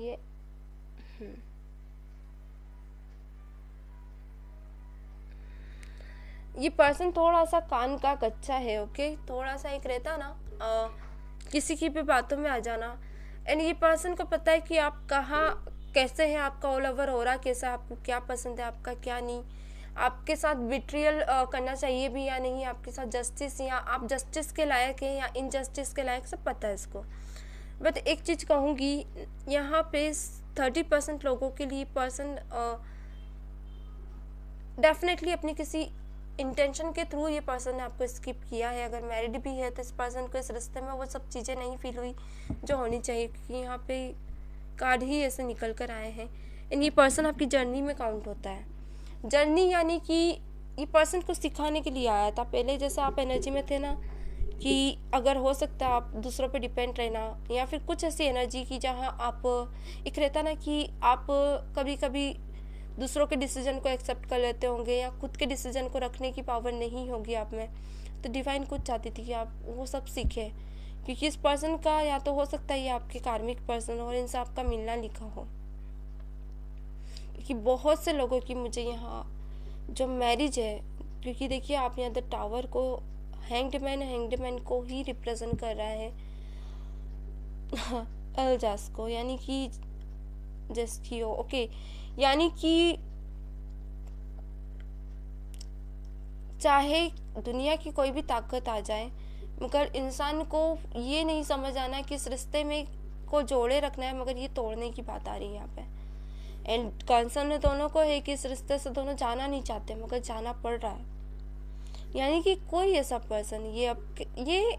ये पर्सन थोड़ा सा कान का कच्चा है। ओके, थोड़ा सा एक रहता ना किसी की भी बातों में आ जाना। एंड ये पर्सन को पता है कि आप कहाँ कैसे हैं, आपका ऑल ओवर हो रहा कैसा, आपको क्या पसंद है, आपका क्या नहीं, आपके साथ बिट्रियल करना चाहिए भी या नहीं, आपके साथ जस्टिस या आप जस्टिस के लायक हैं या इनजस्टिस के लायक, सब पता है इसको। बट एक चीज़ कहूँगी यहाँ पे 30% लोगों के लिए पर्सन डेफिनेटली अपनी किसी इंटेंशन के थ्रू ये पर्सन ने आपको स्किप किया है। अगर मैरिड भी है तो इस पर्सन को इस रिश्ते में वो सब चीज़ें नहीं फील हुई जो होनी चाहिए, क्योंकि यहाँ पे कार्ड ही ऐसे निकल कर आए हैं। एंड ये पर्सन आपकी जर्नी में काउंट होता है। जर्नी यानी कि ये पर्सन को सिखाने के लिए आया था। पहले जैसे आप एनर्जी में थे ना कि अगर हो सकता है आप दूसरों पे डिपेंड रहना, या फिर कुछ ऐसी एनर्जी की जहाँ आप एक रहता ना कि आप कभी कभी दूसरों के डिसीजन को एक्सेप्ट कर लेते होंगे या खुद के डिसीजन को रखने की पावर नहीं होगी आप में। तो डिवाइन कुछ चाहती थी कि आप वो सब सीखें, क्योंकि इस पर्सन का या तो हो सकता है ये आपके कार्मिक पर्सन और इनसे आपका मिलना लिखा हो। क्योंकि बहुत से लोगों की मुझे यहाँ जो मैरिज है, क्योंकि देखिए आप यहाँ द टावर को हैंग्ड मैन को ही रिप्रेजेंट कर रहा है एल्जास को, यानी कि जस्टियो। ओके, यानी कि चाहे दुनिया की कोई भी ताकत आ जाए, मगर इंसान को ये नहीं समझ आना कि इस रिश्ते में को जोड़े रखना है, मगर ये तोड़ने की बात आ रही है यहाँ पे। एंड कंसर्न दोनों को है कि इस रिश्ते से दोनों जाना नहीं चाहते मगर जाना पड़ रहा है। यानी कि कोई ऐसा पर्सन, ये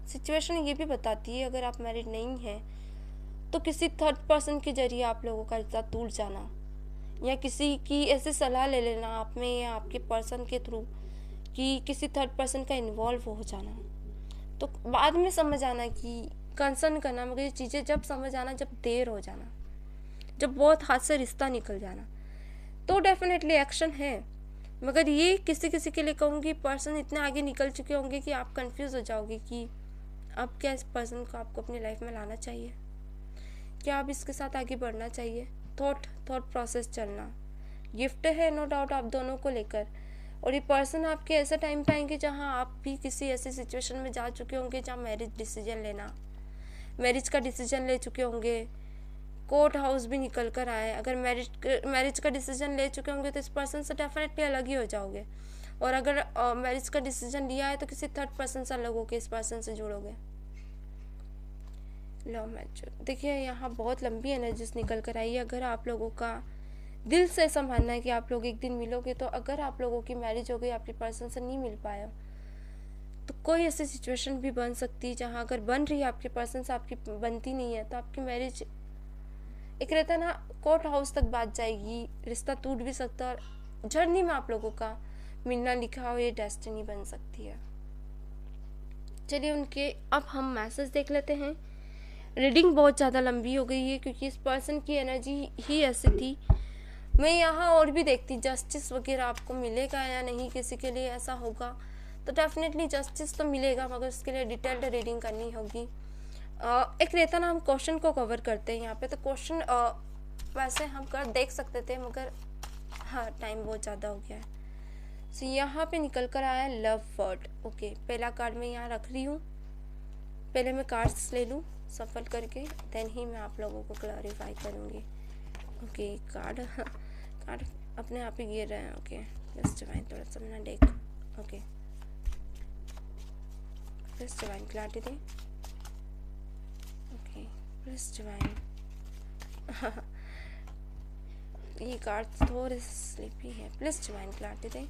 सिचुएशन ये भी बताती है अगर आप मैरिड नहीं हैं तो किसी थर्ड पर्सन के जरिए आप लोगों का रिश्ता टूट जाना, या किसी की ऐसे सलाह ले लेना आप में या आपके पर्सन के थ्रू कि किसी थर्ड पर्सन का इन्वॉल्व हो जाना, तो बाद में समझ आना कि कंसर्न करना, मगर ये चीज़ें जब समझ आना जब देर हो जाना, जब बहुत हाथ से रिश्ता निकल जाना, तो डेफिनेटली एक्शन है। मगर ये किसी किसी के लिए कहूँगी पर्सन इतने आगे निकल चुके होंगे कि आप कंफ्यूज हो जाओगे कि अब क्या इस पर्सन को आपको अपनी लाइफ में लाना चाहिए, क्या अब इसके साथ आगे बढ़ना चाहिए। थॉट प्रोसेस चलना गिफ्ट है नो डाउट आप दोनों को लेकर। और ये पर्सन आपके ऐसे टाइम पे आएंगे जहाँ आप भी किसी ऐसी सिचुएशन में जा चुके होंगे जहाँ मैरिज का डिसीजन ले चुके होंगे, कोर्ट हाउस भी निकल कर आए। अगर मैरिज का डिसीजन ले चुके होंगे तो इस पर्सन से डेफिनेटली अलग ही हो जाओगे, और अगर मैरिज का डिसीजन लिया है तो किसी थर्ड पर्सन से अलग होकर इस पर्सन से जुड़ोगे। लव मैच देखिए यहाँ बहुत लंबी एनर्जीज निकल कर आई है। अगर आप लोगों का दिल से ऐसा मानना है कि आप लोग एक दिन मिलोगे, तो अगर आप लोगों की मैरिज हो गई, आपके पर्सन से नहीं मिल पाया, तो कोई ऐसी सिचुएशन भी बन सकती है जहाँ अगर बन रही है आपके पर्सन से आपकी बनती नहीं है, तो आपकी मैरिज एक रहता है ना कोर्ट हाउस तक बात जाएगी, रिश्ता टूट भी सकता है, और जर्नी में आप लोगों का मिलना लिखा हो ये डेस्टिनी बन सकती है। चलिए उनके अब हम मैसेज देख लेते हैं। रीडिंग बहुत ज़्यादा लंबी हो गई है क्योंकि इस पर्सन की एनर्जी ही ऐसी थी। मैं यहाँ और भी देखती जस्टिस वगैरह आपको मिलेगा या नहीं, किसी के लिए ऐसा होगा तो डेफिनेटली जस्टिस तो मिलेगा, मगर उसके लिए डिटेल्ड रीडिंग करनी होगी। एक रहता ना हम क्वेश्चन को कवर करते हैं यहाँ पे, तो क्वेश्चन वैसे हम कर देख सकते थे मगर हाँ टाइम बहुत ज़्यादा हो गया है। सो यहाँ पे निकल कर आया लव वर्ड। ओके पहला कार्ड मैं यहाँ रख रही हूँ, पहले मैं कार्ड्स ले लूँ सफल करके, देन ही मैं आप लोगों को क्लैरिफाई करूँगी। ओके कार्ड अपने आप ही गिर रहे हैं। ओके प्लस डिवाइन थोड़ा सा अपना deck. Okay plus divine clarity दे। ओके प्लस डिवाइन ये कार्ड थोड़े स्लिपी है। प्लस डिवाइन क्लैरिटी दे।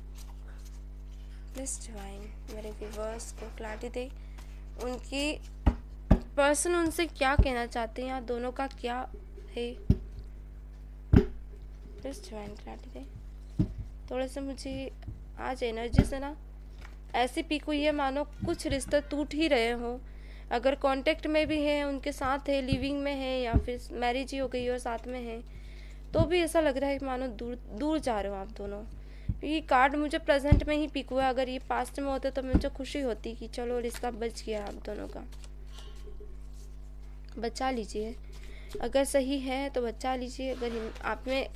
प्लस डिवाइन मेरे व्यूअर्स को क्लैरिटी दे, उनकी पर्सन उनसे क्या कहना चाहते हैं, यहाँ दोनों का क्या है। प्लस डिवाइन क्लैरिटी दे। थोड़ा सा मुझे आज एनर्जी से ना ऐसी पिक हुई है मानो कुछ रिश्ते टूट ही रहे हों, अगर कांटेक्ट में भी हैं, उनके साथ है, लिविंग में है, या फिर मैरिज ही हो गई और साथ में है, तो भी ऐसा लग रहा है कि मानो दूर जा रहे हो आप दोनों। ये कार्ड मुझे प्रेजेंट में ही पिक हुआ, अगर ये पास्ट में होता तो मुझे खुशी होती कि चलो रिश्ता बच गया आप दोनों का। बचा लीजिए, अगर सही है तो बचा लीजिए, अगर आप में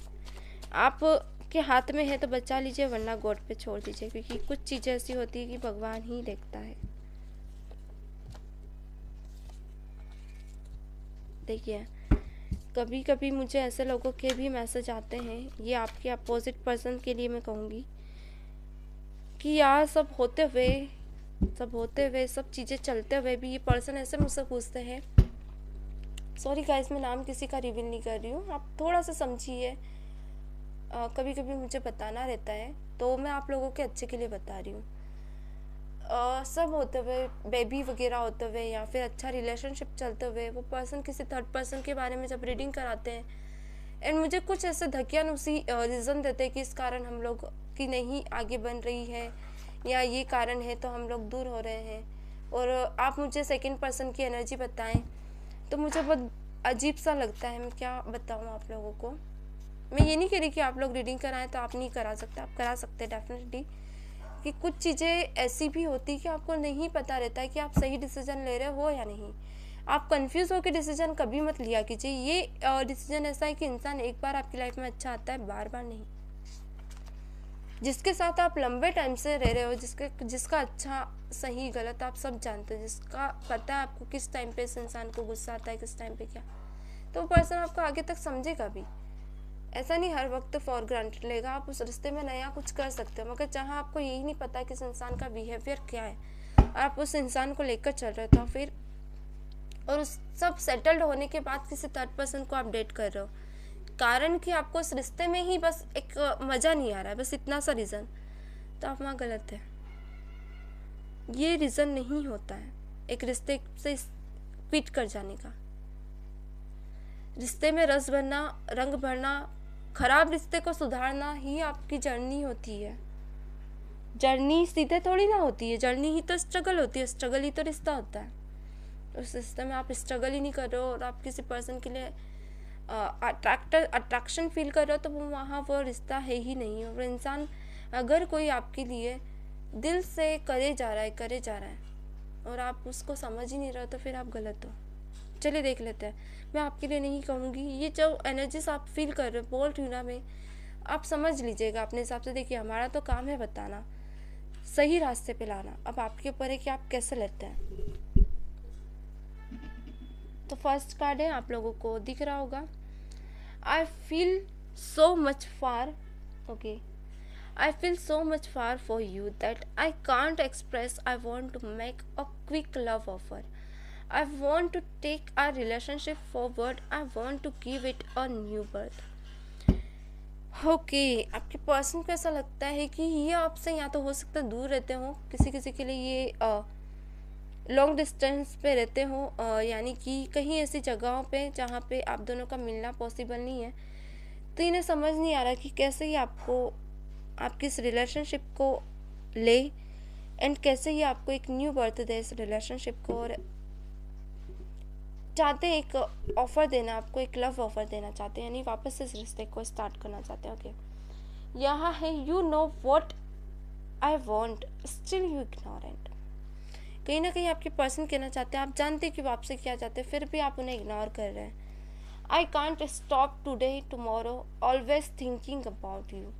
आपके हाथ में है तो बचा लीजिए, वरना गॉड पे छोड़ दीजिए, क्योंकि कुछ चीज़ें ऐसी होती है कि भगवान ही देखता है। देखिए कभी कभी मुझे ऐसे लोगों के भी मैसेज आते हैं, ये आपके अपोजिट पर्सन के लिए मैं कहूँगी कि यार सब होते हुए सब चीज़ें चलते हुए भी ये पर्सन ऐसे मुझसे पूछते हैं। सॉरी गाइस मैं नाम किसी का रिवील नहीं कर रही हूँ, आप थोड़ा सा समझिए। कभी कभी मुझे बताना रहता है तो मैं आप लोगों के अच्छे के लिए बता रही हूँ। सब होते हुए, बेबी वगैरह होते हुए, या फिर अच्छा रिलेशनशिप चलते हुए, वो पर्सन किसी थर्ड पर्सन के बारे में जब रीडिंग कराते हैं एंड मुझे कुछ ऐसे धकियानुसी रीज़न देते हैं कि इस कारण हम लोग की नहीं आगे बन रही है, या ये कारण है तो हम लोग दूर हो रहे हैं, और आप मुझे सेकंड पर्सन की एनर्जी बताएं तो मुझे बहुत अजीब सा लगता है। मैं क्या बताऊँ आप लोगों को। मैं ये नहीं कह रही कि आप लोग रीडिंग कराएं तो आप नहीं करा सकते, आप करा सकते डेफिनेटली, कि कुछ चीज़ें ऐसी भी होती कि आपको नहीं पता रहता है कि आप सही डिसीजन ले रहे हो या नहीं। आप कंफ्यूज होकर डिसीजन कभी मत लिया कीजिए। ये डिसीजन ऐसा है कि इंसान एक बार आपकी लाइफ में अच्छा आता है, बार बार नहीं। जिसके साथ आप लंबे टाइम से रह रहे हो, जिसका अच्छा सही गलत आप सब जानते हो, जिसका पता है आपको किस टाइम पे इस इंसान को गुस्सा आता है, किस टाइम पे क्या, तो वो पर्सन आपको आगे तक समझेगा भी। ऐसा नहीं हर वक्त फॉर ग्रांटेड लेगा, आप उस रिश्ते में नया कुछ कर सकते हो, मगर जहाँ आपको यही नहीं पता कि इस इंसान का बिहेवियर क्या है, आप उस इंसान को लेकर चल रहे हो तो फिर, और उस सब सेटल्ड होने के बाद किसी थर्ड पर्सन को आप डेट कर रहे हो, कारण कि आपको उस रिश्ते में ही बस एक मज़ा नहीं आ रहा है, बस इतना सा रीज़न, तो आप वहाँ गलत है। ये रीज़न नहीं होता है एक रिश्ते से क्विट कर जाने का। रिश्ते में रस भरना, रंग भरना खराब रिश्ते को सुधारना ही आपकी जर्नी होती है। जर्नी सीधे थोड़ी ना होती है, जर्नी ही तो स्ट्रगल होती है, स्ट्रगल ही तो रिश्ता होता है। उस रिश्ते में आप स्ट्रगल ही नहीं कर रहे हो और आप किसी पर्सन के लिए अट्रैक्शन फील कर रहे हो, तो वो वहाँ वो रिश्ता है ही नहीं। और इंसान अगर कोई आपके लिए दिल से करे जा रहा है और आप उसको समझ ही नहीं रहे हो, तो फिर आप गलत हो। चलिए देख लेते हैं। मैं आपके लिए नहीं कहूँगी, ये जो एनर्जीज आप फील कर रहे हो, बोल रही हूँ ना मैं, आप समझ लीजिएगा अपने हिसाब से। देखिए, हमारा तो काम है बताना, सही रास्ते पे लाना। अब आपके ऊपर है कि आप कैसे लेते हैं। तो फर्स्ट कार्ड है, आप लोगों को दिख रहा होगा, I feel so much far. Okay, I feel so much far for you that I can't express. I want to make a quick love offer. I want to take our relationship forward. I want to give it a new birth. Okay, आपके person को ऐसा लगता है कि ये आपसे या तो हो सकता है दूर रहते हो, किसी किसी के लिए ये लॉन्ग डिस्टेंस पे रहते हो, यानी कि कहीं ऐसी जगहों पे जहाँ पे आप दोनों का मिलना पॉसिबल नहीं है। तो इन्हें समझ नहीं आ रहा कि कैसे ही आपको आपकी इस रिलेशनशिप को ले एंड कैसे ही आपको एक न्यू बर्थ दे इस रिलेशनशिप को। और चाहते हैं एक ऑफ़र देना, आपको एक लव ऑफ़र देना चाहते हैं, यानी वापस इस रिश्ते को स्टार्ट करना चाहते हैं। ओके, यहाँ है you know what I want still you ignorant. कहीं ना कहीं आपके पर्सन कहना चाहते हैं, आप जानते हैं कि वो आपसे क्या चाहते हैं, फिर भी आप उन्हें इग्नोर कर रहे हैं। I can't stop today tomorrow always thinking about you.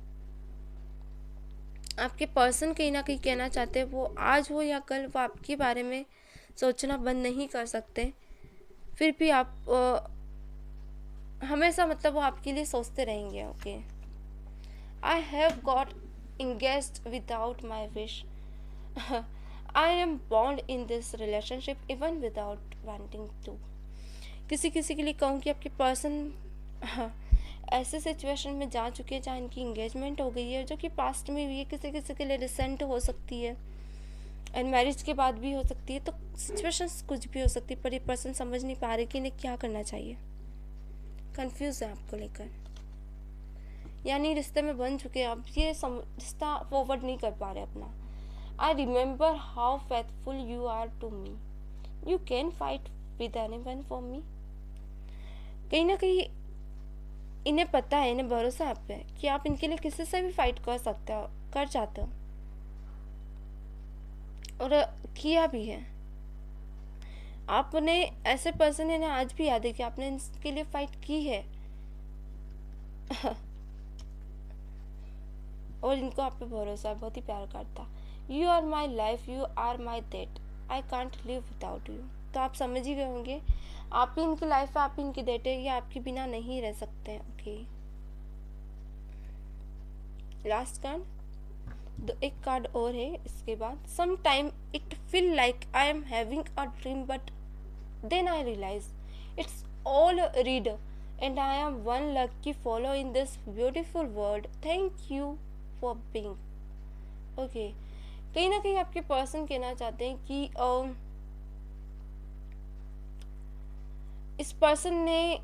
आपके पर्सन कहीं ना कहीं कहना चाहते हैं, वो आज हो या कल वो आपके बारे में सोचना बंद नहीं कर सकते, फिर भी आप हमेशा मतलब वो आपके लिए सोचते रहेंगे। Okay, I have got engaged without my wish. I am bond in this relationship even without wanting to. किसी किसी के लिए कहूँ कि आपके पर्सन ऐसे सिचुएशन में जा चुके हैं जहाँ इनकी इंगेजमेंट हो गई है, जो कि पास्ट में भी है, किसी किसी के लिए रिसेंट हो सकती है एंड मैरिज के बाद भी हो सकती है। तो सिचुएशंस कुछ भी हो सकती है, पर ये पर्सन समझ नहीं पा रहे कि इन्हें क्या करना चाहिए, कंफ्यूज है आपको लेकर, यानी रिश्ते में बन चुके हैं, अब ये रिश्ता फॉरवर्ड नहीं कर पा रहे अपना। I remember how faithful you are to me, you can fight with anyone for me. कहीं ना कहीं इन्हें पता है, इन्हें भरोसा आप पे कि आप इनके लिए किसी से भी फाइट कर सकते हो, कर चाहते हो और किया भी है। आपने ऐसे पर्सन है ना, आज भी याद है कि आपने इनके लिए फाइट की है और इनको आप पे भरोसा है, बहुत ही प्यार करता। You are my life, you are my date, I can't live without you. तो आप समझ ही गए होंगे, आप ही इनकी लाइफ है, आप ही इनकी डेट है, ये आपके बिना नहीं रह सकते। ओके, लास्ट कार्ड, एक कार्ड और है इसके बाद। Some time it feel like I am having a dream but then I realise it's all read and I am one lucky follow in this beautiful world. Thank you for being. Okay, कहीं ना कहीं आपके person कहना चाहते हैं कि इस person ने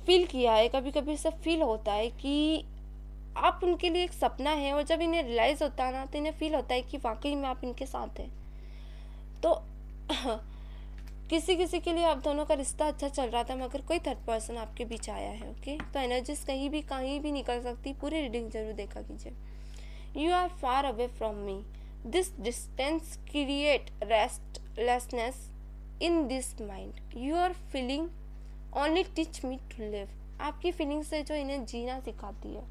फील किया है, कभी कभी ऐसा फील होता है कि आप उनके लिए एक सपना है, और जब इन्हें रियलाइज होता है ना, तो इन्हें फील होता है कि वाकई में आप इनके साथ हैं। तो किसी किसी के लिए आप दोनों का रिश्ता अच्छा चल रहा था, मगर कोई थर्ड पर्सन आपके बीच आया है। ओके, तो एनर्जीज कहीं भी निकल सकती, पूरी रीडिंग जरूर देखा कीजिए। You are far away from me, this distance create restlessness in this mind, your feeling only teach me to live। आपकी फीलिंग से जो इन्हें जीना सिखाती है,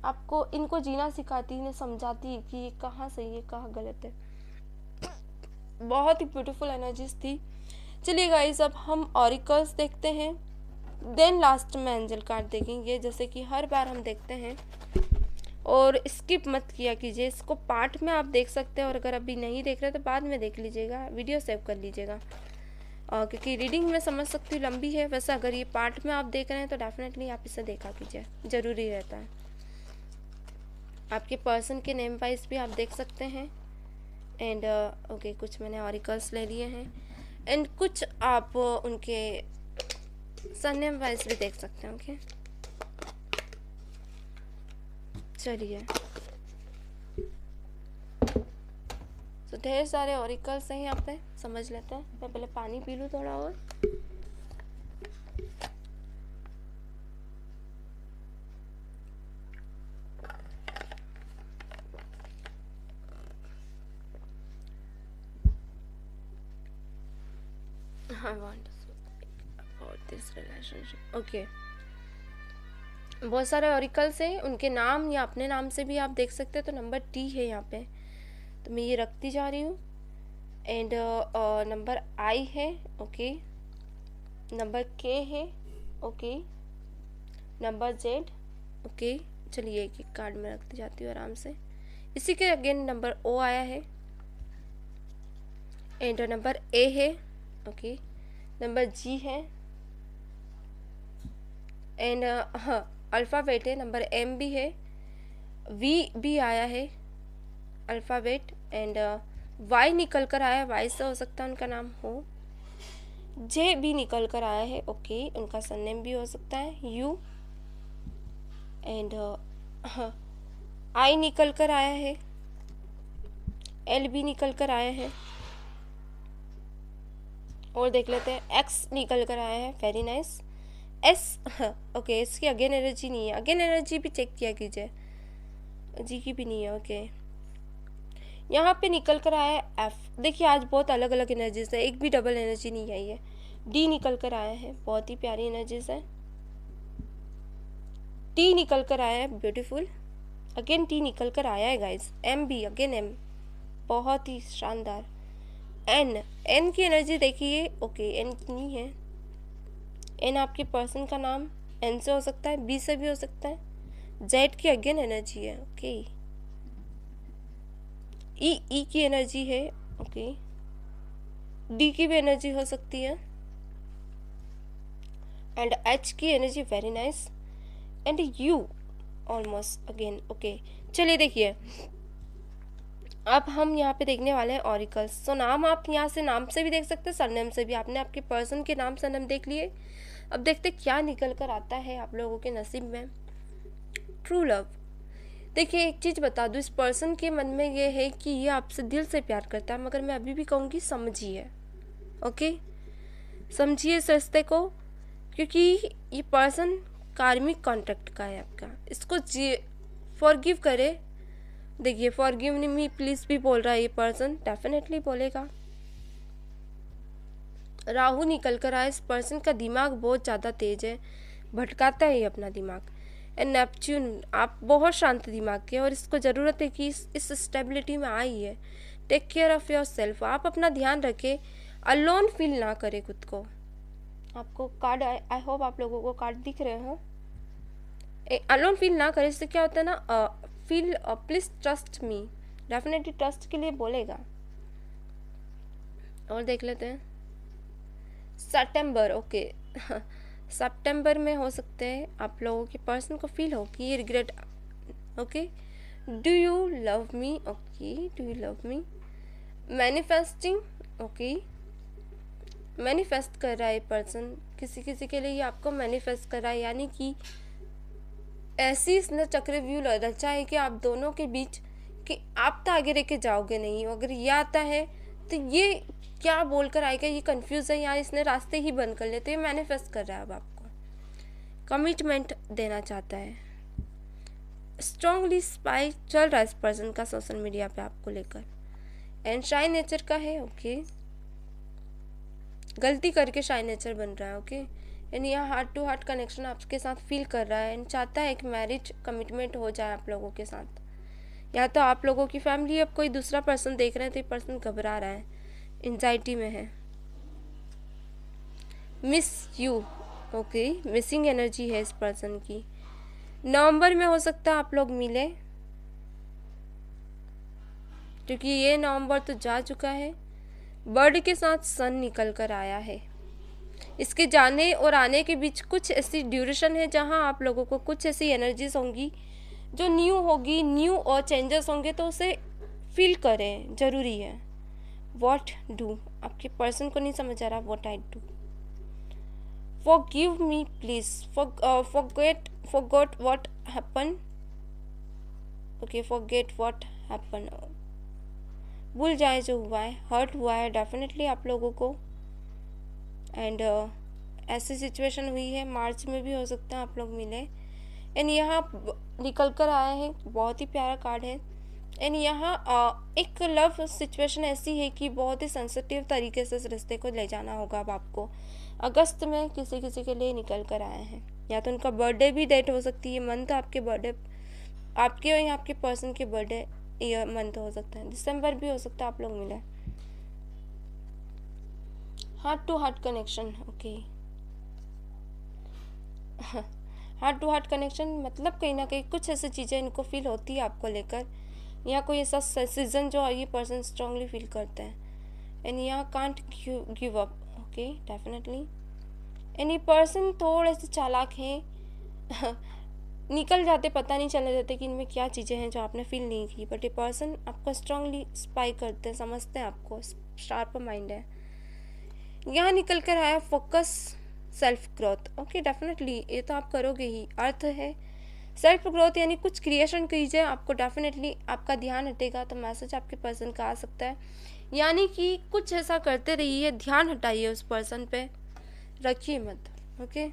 आपको इनको जीना सिखाती है, इन्हें समझाती है कि ये कहाँ सही है कहाँ गलत है। बहुत ही ब्यूटीफुल एनर्जीज थी। चलिए गाइस, अब हम ऑरिकल्स देखते हैं, देन लास्ट में एंजल कार्ड देखेंगे, जैसे कि हर बार हम देखते हैं। और स्किप मत किया कीजिए, इसको पार्ट में आप देख सकते हैं, और अगर अभी नहीं देख रहे तो बाद में देख लीजिएगा, वीडियो सेव कर लीजिएगा, क्योंकि रीडिंग में समझ सकती हूँ लंबी है। वैसे अगर ये पार्ट में आप देख रहे हैं तो डेफिनेटली आप इसे देखा कीजिए, ज़रूरी रहता है। आपके पर्सन के नेम वाइज भी आप देख सकते हैं। एंड ओके, कुछ मैंने ऑरिकल्स ले लिए हैं। एंड कुछ आप उनके सरनेम वाइज भी देख सकते हैं। ओके, चलिए, तो ढेर सारे ऑरिकल्स हैं यहाँ पे, समझ लेते हैं। मैं पहले पानी पी लूँ थोड़ा और। I want to speak about this relationship. Okay. बहुत सारे ऑरिकल्स हैं, उनके नाम या अपने नाम से भी आप देख सकते हैं। तो नंबर टी है यहाँ पे, तो मैं ये रखती जा रही हूँ। एंड नंबर आई है, ओके, नंबर के है, ओके, नंबर जेड, ओके। चलिए एक एक कार्ड में रखती जाती हूँ आराम से। इसी के अगेन नंबर ओ आया है, एंड नंबर ए है, ओके, नंबर जी है, एंड हाँ अल्फ़ाबेट है, नंबर एम भी है, वी भी आया है अल्फ़ाबेट, एंड वाई निकल कर आया है, वाई से हो सकता है उनका नाम हो। जे भी निकल कर आया है, ओके, उनका सरनेम भी हो सकता है यू, एंड आई निकल कर आया है, एल भी निकल कर आया है, और देख लेते हैं एक्स निकल कर आया है, वेरी नाइस। एस, ओके, इसकी अगेन एनर्जी नहीं है, अगेन एनर्जी भी चेक किया कीजिए, जी की भी नहीं है, ओके। यहाँ पे निकल कर आया है एफ। देखिए आज बहुत अलग अलग एनर्जीज है, एक भी डबल एनर्जी नहीं आई है। डी निकल कर आया है, बहुत ही प्यारी एनर्जीज है। टी निकल कर आया है, ब्यूटीफुल, अगेन टी निकल कर आया है गाइज। एम भी, अगेन एम, बहुत ही शानदार। एन, एन की एनर्जी देखिए, ओके, एन की नहीं है। एन आपके पर्सन का नाम एन से हो सकता है, बी से भी हो सकता है। जेड की अगेन एनर्जी है, ओके। ई की एनर्जी है, ओके। डी की भी एनर्जी हो सकती है, एंड एच की energy, very nice, and you almost again, okay. चलिए देखिए, अब हम यहाँ पे देखने वाले हैं ऑरिकल्स। तो नाम आप यहाँ से नाम से भी देख सकते हैं, सरनेम से भी। आपने आपके पर्सन के नाम सरनेम देख लिए, अब देखते क्या निकल कर आता है आप लोगों के नसीब में। True love. देखिए एक चीज़ बता दूँ, इस पर्सन के मन में ये है कि ये आपसे दिल से प्यार करता है, मगर मैं अभी भी कहूँगी समझिए, ओके, समझिए इस रिश्ते को, क्योंकि ये पर्सन कार्मिक कॉन्ट्रैक्ट का है आपका। इसको फॉरगिव करे। देखिए फॉरगिव मी प्लीज भी बोल रहा है ये पर्सन, डेफिनेटली बोलेगा। राहु निकल कर आया, इस पर्सन का दिमाग बहुत ज़्यादा तेज है, भटकाता है ये अपना दिमाग। एंड नेपच्यून, आप बहुत शांत दिमाग के, और इसको ज़रूरत है कि इस स्टेबिलिटी में आई है। Take care of your self, आप अपना ध्यान रखें, अलोन फील ना करें खुद को। आपको कार्ड, आई होप आप लोगों को कार्ड दिख रहे हो। अलोन फील ना करें, इससे क्या होता है ना, feel please trust me, definitely trust के लिए बोलेगा। और देख लेते हैं सितंबर, ओके, सितंबर में हो सकते हैं आप लोगों के पर्सन को फील हो कि ये regret, okay. Do you love me, okay, do you love me. Manifesting, okay, manifest कर रहा है पर्सन, किसी किसी के लिए ये आपको मैनिफेस्ट कर रहा है, यानी कि ऐसी इसने चक्रव्यूह रचा है कि आप दोनों के बीच कि आप तो आगे रह के जाओगे नहीं। अगर ये आता है तो ये क्या बोलकर आएगा, ये कंफ्यूज है, यहाँ इसने रास्ते ही बंद कर लिए। तो ये मैनिफेस्ट कर रहा है अब आपको, कमिटमेंट देना चाहता है। स्ट्रांगली स्पाई चल रहा है इस पर्सन का सोशल मीडिया पे आपको लेकर, एंड शाई नेचर का है, ओके, गलती करके शाई नेचर बन रहा है, ओके। एंड यहाँ हार्ट टू हार्ट कनेक्शन आपके साथ फील कर रहा है, एंड चाहता है एक मैरिज कमिटमेंट हो जाए आप लोगों के साथ। या तो आप लोगों की फैमिली अब कोई दूसरा पर्सन देख रहे हैं, तो ये पर्सन घबरा रहा है, एंजाइटी में है। Miss you, okay, missing energy है इस पर्सन की। नवंबर में हो सकता है आप लोग मिले, क्योंकि ये नवंबर तो जा चुका है। बर्ड के साथ सन निकल कर आया है। इसके जाने और आने के बीच कुछ ऐसी ड्यूरेशन है जहां आप लोगों को कुछ ऐसी एनर्जीज होंगी जो न्यू होगी, न्यू और चेंजेस होंगे, तो उसे फील करें, ज़रूरी है। व्हाट डू, आपके पर्सन को नहीं समझ आ रहा what I do. forgive me please, forgot what happened, okay, forget what happened, भूल जाए जो हुआ है, हर्ट हुआ है डेफिनेटली आप लोगों को। एंड ऐसी सिचुएशन हुई है, मार्च में भी हो सकता है आप लोग मिले। एंड यहाँ निकल कर आए हैं, बहुत ही प्यारा कार्ड है। एंड यहाँ एक लव सिचुएशन ऐसी है कि बहुत ही सेंसिटिव तरीके से इस रिश्ते को ले जाना होगा अब आपको। अगस्त में किसी किसी के लिए निकल कर आए हैं, या तो उनका बर्थडे भी डेट हो सकती है, मंथ आपके बर्थडे, आपके और आपके पर्सन के बर्थडे ईयर मंथ हो सकता है, दिसंबर भी हो सकता है आप लोग मिले। Heart to heart connection, okay. Heart to heart connection मतलब कहीं ना कहीं कुछ ऐसी चीज़ें इनको फील होती है आपको लेकर, या कोई ऐसा सीजन जो ये पर्सन स्ट्रांगली फील करते हैं। एंड यहाँ can't give up, okay definitely. And ये पर्सन थोड़े से चालाक हैं निकल जाते, पता नहीं चले जाते कि इनमें क्या चीज़ें हैं जो आपने फील नहीं की, बट ये पर्सन आपको स्ट्रांगली स्पाई करते हैं, समझते हैं आपको, शार्प माइंड है। यहाँ निकल कर आया focus self growth, okay definitely ये तो आप करोगे ही, अर्थ है सेल्फ ग्रोथ यानी कुछ क्रिएशन कीजिए, आपको डेफिनेटली आपका ध्यान हटेगा तो मैसेज आपके पर्सन का आ सकता है। यानी कि कुछ ऐसा करते रहिए, ध्यान हटाइए उस पर्सन पे, रखिए मत, ओके।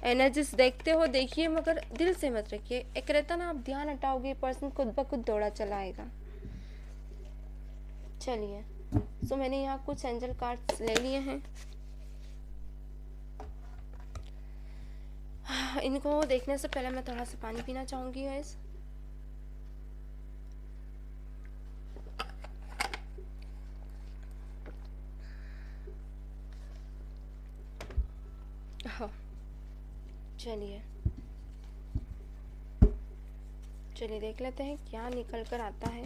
एनर्जीज देखते हो देखिए, मगर दिल से मत रखिए। एक रहता ना, आप ध्यान हटाओगे पर्सन खुद ब खुद दौड़ा चला आएगा। चलिए, सो मैंने यहाँ कुछ एंजल कार्ड्स ले लिए हैं, इनको देखने से पहले मैं थोड़ा सा पानी पीना चाहूँगी गाइस। हाँ चलिए देख लेते हैं क्या निकल कर आता है।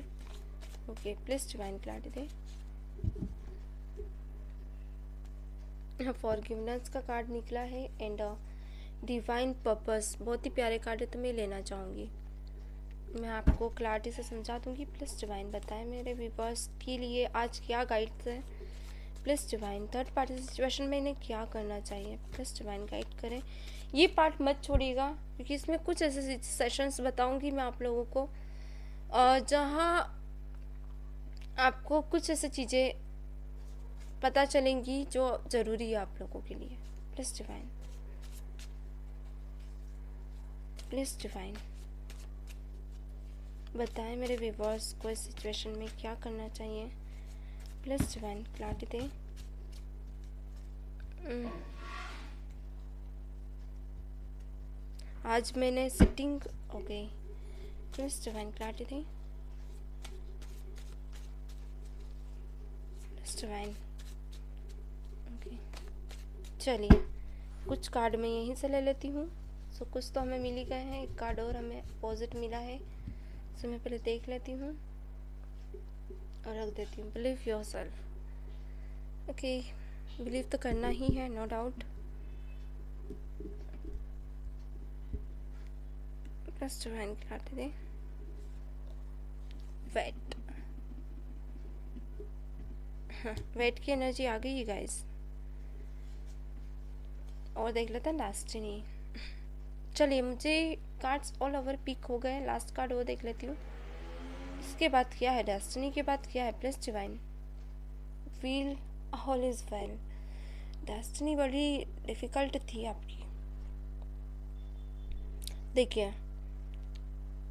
Okay please divine clarity they. Forgiveness का कार्ड निकला है एंड डिवाइन पर्पस, बहुत ही प्यारे कार्ड है तो मैं लेना चाहूँगी। मैं आपको क्लैरिटी से समझा दूँगी, प्लीज़ डिवाइन बताएं मेरे व्यूअर्स के लिए आज क्या गाइड्स है। Please divine third party situation में इन्हें क्या करना चाहिए, प्लीज़ डिवाइन गाइड करें। ये पार्ट मत छोड़िएगा क्योंकि इसमें कुछ ऐसे सेशंस बताऊँगी मैं आप लोगों को जहाँ आपको कुछ ऐसी चीज़ें पता चलेंगी जो ज़रूरी है आप लोगों के लिए। प्लीज़ डिवाइन, प्लीज़ डिवाइन बताएं मेरे व्यूअर्स को इस सिचुएशन में क्या करना चाहिए। प्लीज़ डिवाइन क्लैरिटी दें। आज मैंने sitting okay, please divine clarity दें। प्लीज़ डिवाइन ओके, चलिए कुछ कार्ड मैं यहीं से ले लेती हूँ। सो कुछ तो हमें मिल ही गए हैं, एक कार्ड और हमें अपोजिट मिला है, सो मैं पहले देख लेती हूँ और रख देती हूँ। Believe yourself, okay believe तो करना ही है no doubt. Plus divine clarity दे। वेट, वेट की एनर्जी आ गई है गाइस। और देख लेते हैं डेस्टिनी। चलिए मुझे कार्ड्स ऑल ओवर पिक हो गए, लास्ट कार्ड वो देख लेती हूँ। इसके बाद क्या है, डेस्टिनी के बाद क्या है। Please divine feel all is well. Destiny बड़ी डिफिकल्ट थी आपकी, देखिए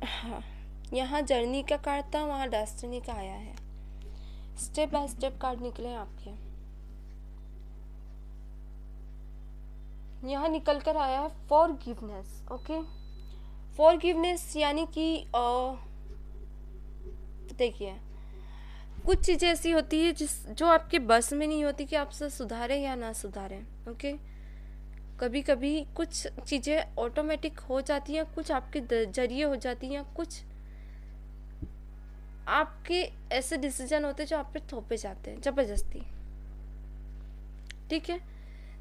हाँ यहाँ जर्नी का कार्ड था, वहाँ डेस्टिनी का आया है। स्टेप बाय स्टेप कार्ड निकले हैं आपके। यहाँ निकल कर आया है फॉरगिवनेस, ओके। फॉरगिवनेस यानी कि देखिए कुछ चीज़ें ऐसी होती है जो आपके बस में नहीं होती कि आपसे सुधारें या ना सुधारें, ओके। कभी कभी कुछ चीज़ें ऑटोमेटिक हो जाती हैं, कुछ आपके जरिए हो जाती हैं, कुछ आपके ऐसे डिसीजन होते हैं जो आप पे थोपे जाते हैं ज़बरदस्ती, ठीक है।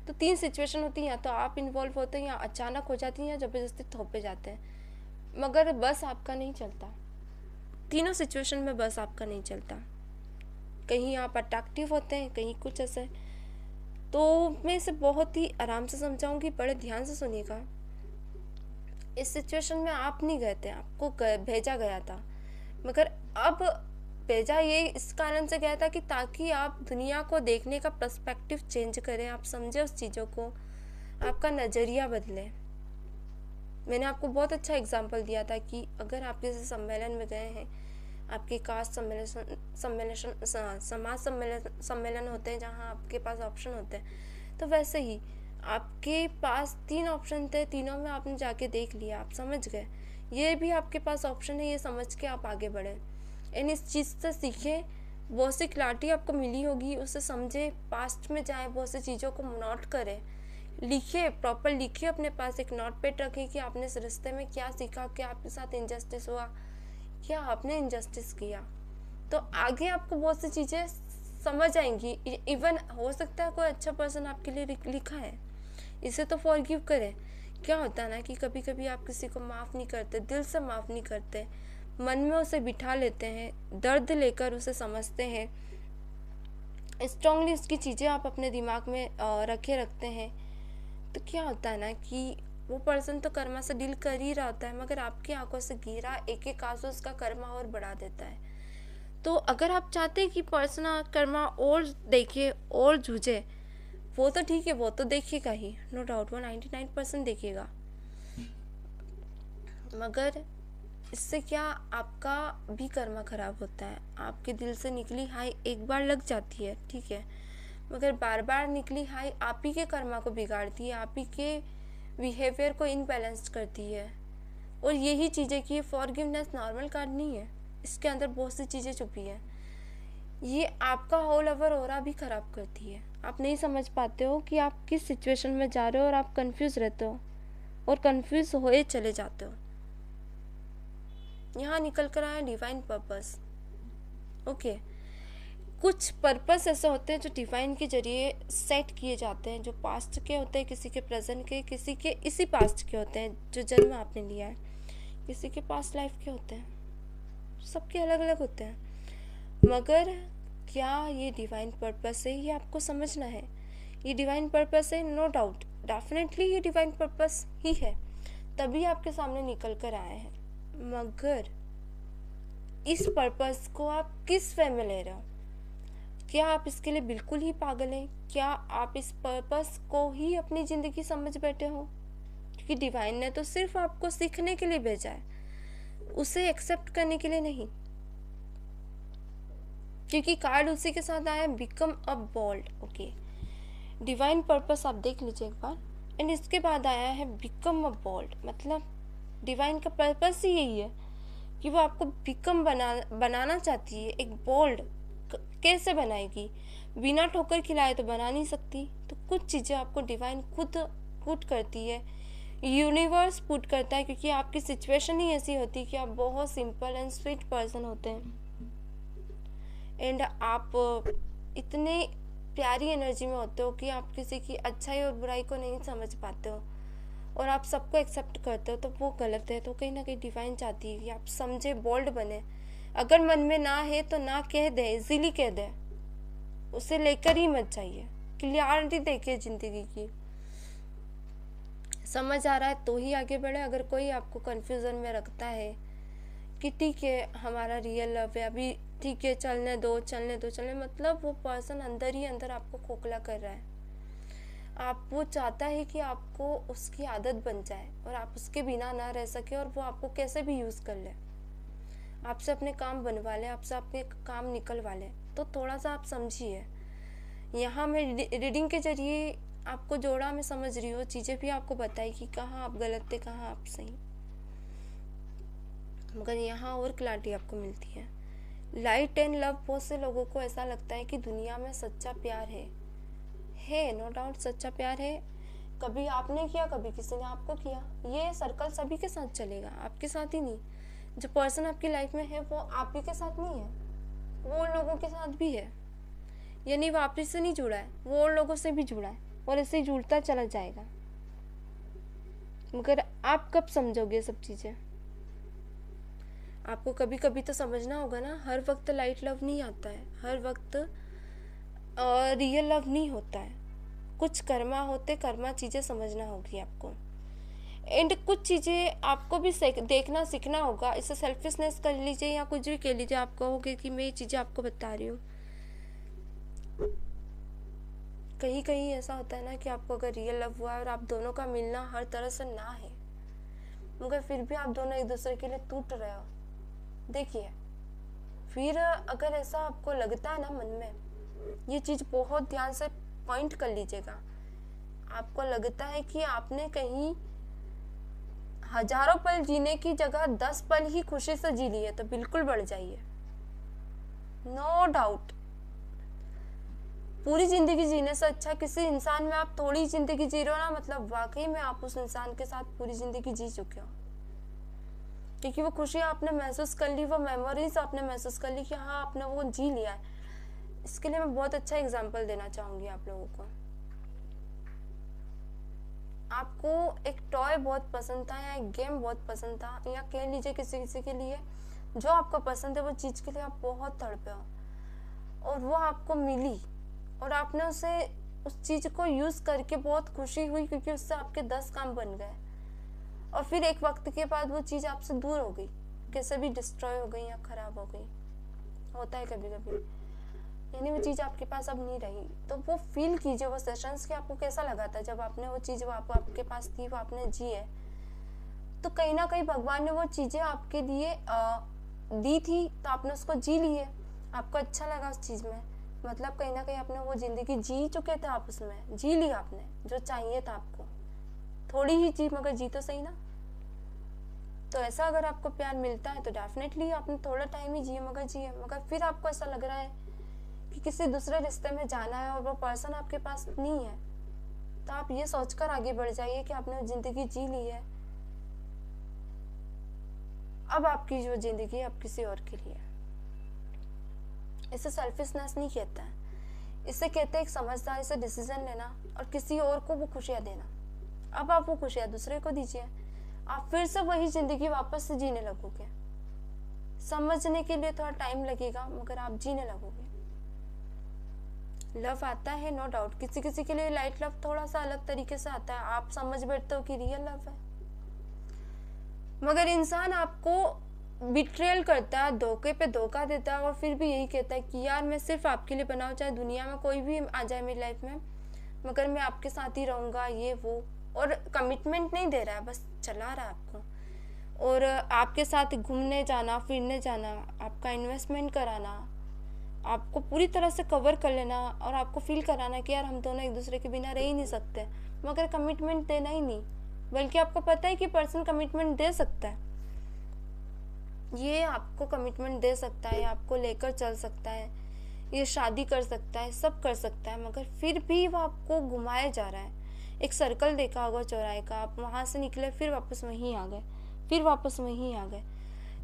तो तीन सिचुएशन होती हैं, या तो आप इन्वॉल्व होते हैं, या अचानक हो जाती हैं, या ज़बरदस्ती थोपे जाते हैं। मगर बस आपका नहीं चलता, तीनों सिचुएशन में बस आपका नहीं चलता। कहीं आप अट्रैक्टिव होते हैं, कहीं कुछ ऐसा है। तो मैं इसे बहुत ही आराम से समझाऊंगी, बड़े ध्यान से सुनिएगा। इस सिचुएशन में आप नहीं गए थे, आपको भेजा गया था, मगर अब भेजा ये इस कारण से गया था कि ताकि आप दुनिया को देखने का पर्सपेक्टिव चेंज करें, आप समझे उस चीज़ों को, आपका नज़रिया बदले। मैंने आपको बहुत अच्छा एग्जाम्पल दिया था कि अगर आप किसी सम्मेलन में गए हैं, आपके कास्ट समाज सम्मेलन होते हैं जहाँ आपके पास ऑप्शन होते हैं, तो वैसे ही आपके पास 3 ऑप्शन थे, तीनों में आपने जाके देख लिया, आप समझ गए ये भी आपके पास ऑप्शन है, ये समझ के आप आगे बढ़े। एंड इस चीज़ से सीखें, बहुत सी क्लैरिटी आपको मिली होगी, उसे समझे, पास्ट में जाए, बहुत सी चीज़ों को नोट करें, लिखिए, प्रॉपर लिखिए, अपने पास एक नोट पैड रखें कि आपने इस रिश्ते में क्या सीखा, क्या आपके साथ इनजस्टिस हुआ, क्या आपने इनजस्टिस किया। तो आगे आपको बहुत सी चीज़ें समझ आएंगी। इवन हो सकता है कोई अच्छा पर्सन आपके लिए लिखा है, इसे तो फॉरगिव करें। क्या होता है ना कि कभी कभी आप किसी को माफ़ नहीं करते, दिल से माफ़ नहीं करते, मन में उसे बिठा लेते हैं, दर्द लेकर उसे समझते हैं, स्ट्रांगली उसकी चीज़ें आप अपने दिमाग में रखते हैं। तो क्या होता है ना कि वो पर्सन तो कर्मा से डील कर ही रहा होता है, मगर आपकी आंखों से गिरा एक एक आंसू उसका कर्मा और बढ़ा देता है। तो अगर आप चाहते हैं कि पर्सन कर्मा और देखे और जूझे, वो तो ठीक है, वो तो देखेगा ही, नो डाउट, वो 99% देखेगा, मगर इससे क्या आपका भी कर्मा खराब होता है। आपके दिल से निकली हाई एक बार लग जाती है, ठीक है, मगर बार बार निकली हाई आप ही के कर्मा को बिगाड़ती है, आप ही के बिहेवियर को इनबैलेंस्ड करती है। और यही चीज़ें कि फॉरगिवनेस नॉर्मल कार्ड नहीं है, इसके अंदर बहुत सी चीज़ें छुपी है, ये आपका होल ओवर ऑरा भी ख़राब करती है। आप नहीं समझ पाते हो कि आप किस सिचुएशन में जा रहे हो, और आप कंफ्यूज रहते हो और कंफ्यूज होए चले जाते हो। यहाँ निकल कर आया डिवाइन पर्पस। ओके, कुछ पर्पस ऐसे होते हैं जो डिवाइन के जरिए सेट किए जाते हैं, जो पास्ट के होते हैं, किसी के प्रेजेंट के, किसी के इसी पास्ट के होते हैं जो जन्म आपने लिया है, किसी के पास्ट लाइफ के होते हैं, सबके अलग अलग होते हैं। मगर क्या ये डिवाइन पर्पस है, ये आपको समझना है। ये डिवाइन पर्पस है, नो डाउट, डेफिनेटली ये डिवाइन पर्पस ही है, तभी आपके सामने निकल कर आए हैं। मगर इस पर्पस को आप किस वे में ले रहे हो? क्या आप इसके लिए बिल्कुल ही पागल हैं? क्या आप इस पर्पस को ही अपनी ज़िंदगी समझ बैठे हो? क्योंकि डिवाइन ने तो सिर्फ आपको सीखने के लिए भेजा है, उसे एक्सेप्ट करने के लिए नहीं। क्योंकि कार्ड उसी के साथ आया, become a bold. Okay, divine purpose आप देख लीजिए एक बार, एंड इसके बाद आया है बिकम अ बोल्ड। मतलब डिवाइन का पर्पस ही यही है कि वो आपको बिकम बनाना चाहती है, एक बोल्ड। कैसे बनाएगी? बिना ठोकर खिलाए तो बना नहीं सकती। तो कुछ चीज़ें आपको डिवाइन खुद पुट करती है, यूनिवर्स पुट करता है, क्योंकि आपकी सिचुएशन ही ऐसी होती है कि आप बहुत सिंपल एंड स्वीट पर्सन होते हैं, एंड आप इतने प्यारी एनर्जी में होते हो कि आप किसी की अच्छाई और बुराई को नहीं समझ पाते हो, और आप सबको एक्सेप्ट करते हो। तो वो गलत है। तो कहीं ना कहीं डिवाइन चाहती है कि आप समझे, बोल्ड बने। अगर मन में ना है तो ना कह दे, इजीली कह दे, उसे लेकर ही मत जाइए। क्लियरिटी देखिए ज़िंदगी की, समझ आ रहा है तो ही आगे बढ़े। अगर कोई आपको कन्फ्यूज़न में रखता है कि ठीक है हमारा रियल लव है, अभी ठीक है, चलने दो, मतलब वो पर्सन अंदर ही अंदर आपको खोखला कर रहा है। आप वो चाहता है कि आपको उसकी आदत बन जाए और आप उसके बिना ना रह सके, और वो आपको कैसे भी यूज़ कर ले, आपसे अपने काम बनवा ले, आपसे अपने काम निकलवा ले। तो थोड़ा सा आप समझिए। यहाँ मैं रीडिंग के जरिए आपको जोड़ा, मैं समझ रही हूँ, चीज़ें भी आपको बताई कि कहाँ आप गलत थे, कहाँ आप सही। मगर यहाँ और क्लैरिटी आपको मिलती है। लाइट एंड लव, बहुत से लोगों को ऐसा लगता है कि दुनिया में सच्चा प्यार है, नो डाउट सच्चा प्यार है। कभी आपने किया, कभी किसी ने आपको किया। ये सर्कल सभी के साथ चलेगा, आपके साथ ही नहीं। जो पर्सन आपकी लाइफ में है वो आप ही के साथ नहीं है, वो और लोगों के साथ भी है। यानी वो आप ही से नहीं जुड़ा है, वो और लोगों से भी जुड़ा है, और ऐसे ही जुड़ता चला जाएगा। मगर आप कब समझोगे सब चीज़ें? आपको कभी कभी तो समझना होगा ना, हर वक्त लाइट लव नहीं आता है, हर वक्त रियल लव नहीं होता है। कुछ कर्मा होते, कर्मा चीज़ें समझना होगी आपको। एंड कुछ चीज़ें आपको भी देखना सीखना होगा। इसे सेल्फिशनेस कर लीजिए या कुछ भी कह लीजिए, आप कहोगे कि मैं ये चीज़ें आपको बता रही हूँ। कहीं कहीं ऐसा होता है ना कि आपको अगर रियल लव हुआ है और आप दोनों का मिलना हर तरह से ना है, मगर फिर भी आप दोनों एक दूसरे के लिए टूट रहे हो, देखिए फिर अगर ऐसा आपको लगता है ना मन में, ये चीज़ बहुत ध्यान से पॉइंट कर लीजिएगा, आपको लगता है कि आपने कहीं हजारों पल जीने की जगह 10 पल ही खुशी से जी ली है, तो बिल्कुल बढ़ जाइए, नो डाउट। पूरी जिंदगी जीने से अच्छा किसी इंसान में आप थोड़ी जिंदगी जी रहे हो ना, मतलब वाकई में आप उस इंसान के साथ पूरी जिंदगी जी चुके हो, क्योंकि वो खुशी आपने महसूस कर ली, वो मेमोरीज आपने महसूस कर ली कि हाँ आपने वो जी लिया है। इसके लिए मैं बहुत अच्छा एग्जाम्पल देना चाहूंगी आप लोगों को। आपको एक टॉय बहुत पसंद था या एक गेम बहुत पसंद था, या कह लीजिए किसी किसी के लिए जो आपको पसंद है वो चीज़ के लिए आप बहुत तड़पे हो और वो आपको मिली और आपने उस चीज़ को यूज़ करके बहुत खुशी हुई, क्योंकि उससे आपके 10 काम बन गए। और फिर एक वक्त के बाद वो चीज़ आपसे दूर हो गई, कैसे भी डिस्ट्रॉय हो गई या ख़राब हो गई, होता है कभी कभी, यानी वो चीज़ आपके पास अब नहीं रही। तो वो फील कीजिए वो सेशंस कि आपको कैसा लगा था जब आपने वो चीज़, वो आपके पास थी, वो आपने जी है। तो कहीं ना कहीं भगवान ने वो चीज़ें आपके लिए दी थी, तो आपने उसको जी ली है, आपको अच्छा लगा उस चीज़ में, मतलब कहीं ना कहीं आपने वो ज़िंदगी जी चुके थे, आप उसमें जी ली आपने जो चाहिए था आपको, थोड़ी ही जी मगर जी तो सही ना। तो ऐसा अगर आपको प्यार मिलता है तो डेफिनेटली आपने थोड़ा टाइम ही जिए मगर जिए, मगर फिर आपको ऐसा लग रहा है कि किसी दूसरे रिश्ते में जाना है और वो पर्सन आपके पास नहीं है, तो आप ये सोचकर आगे बढ़ जाइए कि आपने जिंदगी जी ली है, अब आपकी जो जिंदगी है अब किसी और के लिए। इसे सेल्फिशनेस नहीं कहता है, इसे कहते हैं एक समझदारी से डिसीजन लेना और किसी और को वो खुशियाँ देना। अब आप वो खुशियाँ दूसरे को दीजिए, आप फिर से वही जिंदगी वापस से जीने लगोगे। समझने के लिए थोड़ा टाइम लगेगा मगर आप जीने लगोगे। लव आता है नो डाउट, किसी किसी के लिए लाइट लव थोड़ा सा अलग तरीके से आता है, आप समझ बैठते हो कि रियल लव है, मगर इंसान आपको बिट्रेयल करता है, धोखे पे धोखा देता है और फिर भी यही कहता है कि यार मैं सिर्फ आपके लिए बना हूं, चाहे दुनिया में कोई भी आ जाए मेरी लाइफ में, मगर मैं आपके साथ ही रहूंगा, ये वो, और कमिटमेंट नहीं दे रहा है, बस चला रहा है आपको, और आपके साथ घूमने जाना, फिरने जाना, आपका इन्वेस्टमेंट कराना, आपको पूरी तरह से कवर कर लेना और आपको फील कराना कि यार हम दोनों एक दूसरे के बिना रह ही नहीं सकते, मगर कमिटमेंट देना ही नहीं। बल्कि आपको पता है कि पर्सन कमिटमेंट दे सकता है, ये आपको कमिटमेंट दे सकता है, आपको लेकर चल सकता है, ये शादी कर सकता है, सब कर सकता है, मगर फिर भी वो आपको घुमाया जा रहा है। एक सर्कल देखा होगा चौराहे का, आप वहाँ से निकले फिर वापस वहीं आ गए, फिर वापस वहीं आ गए।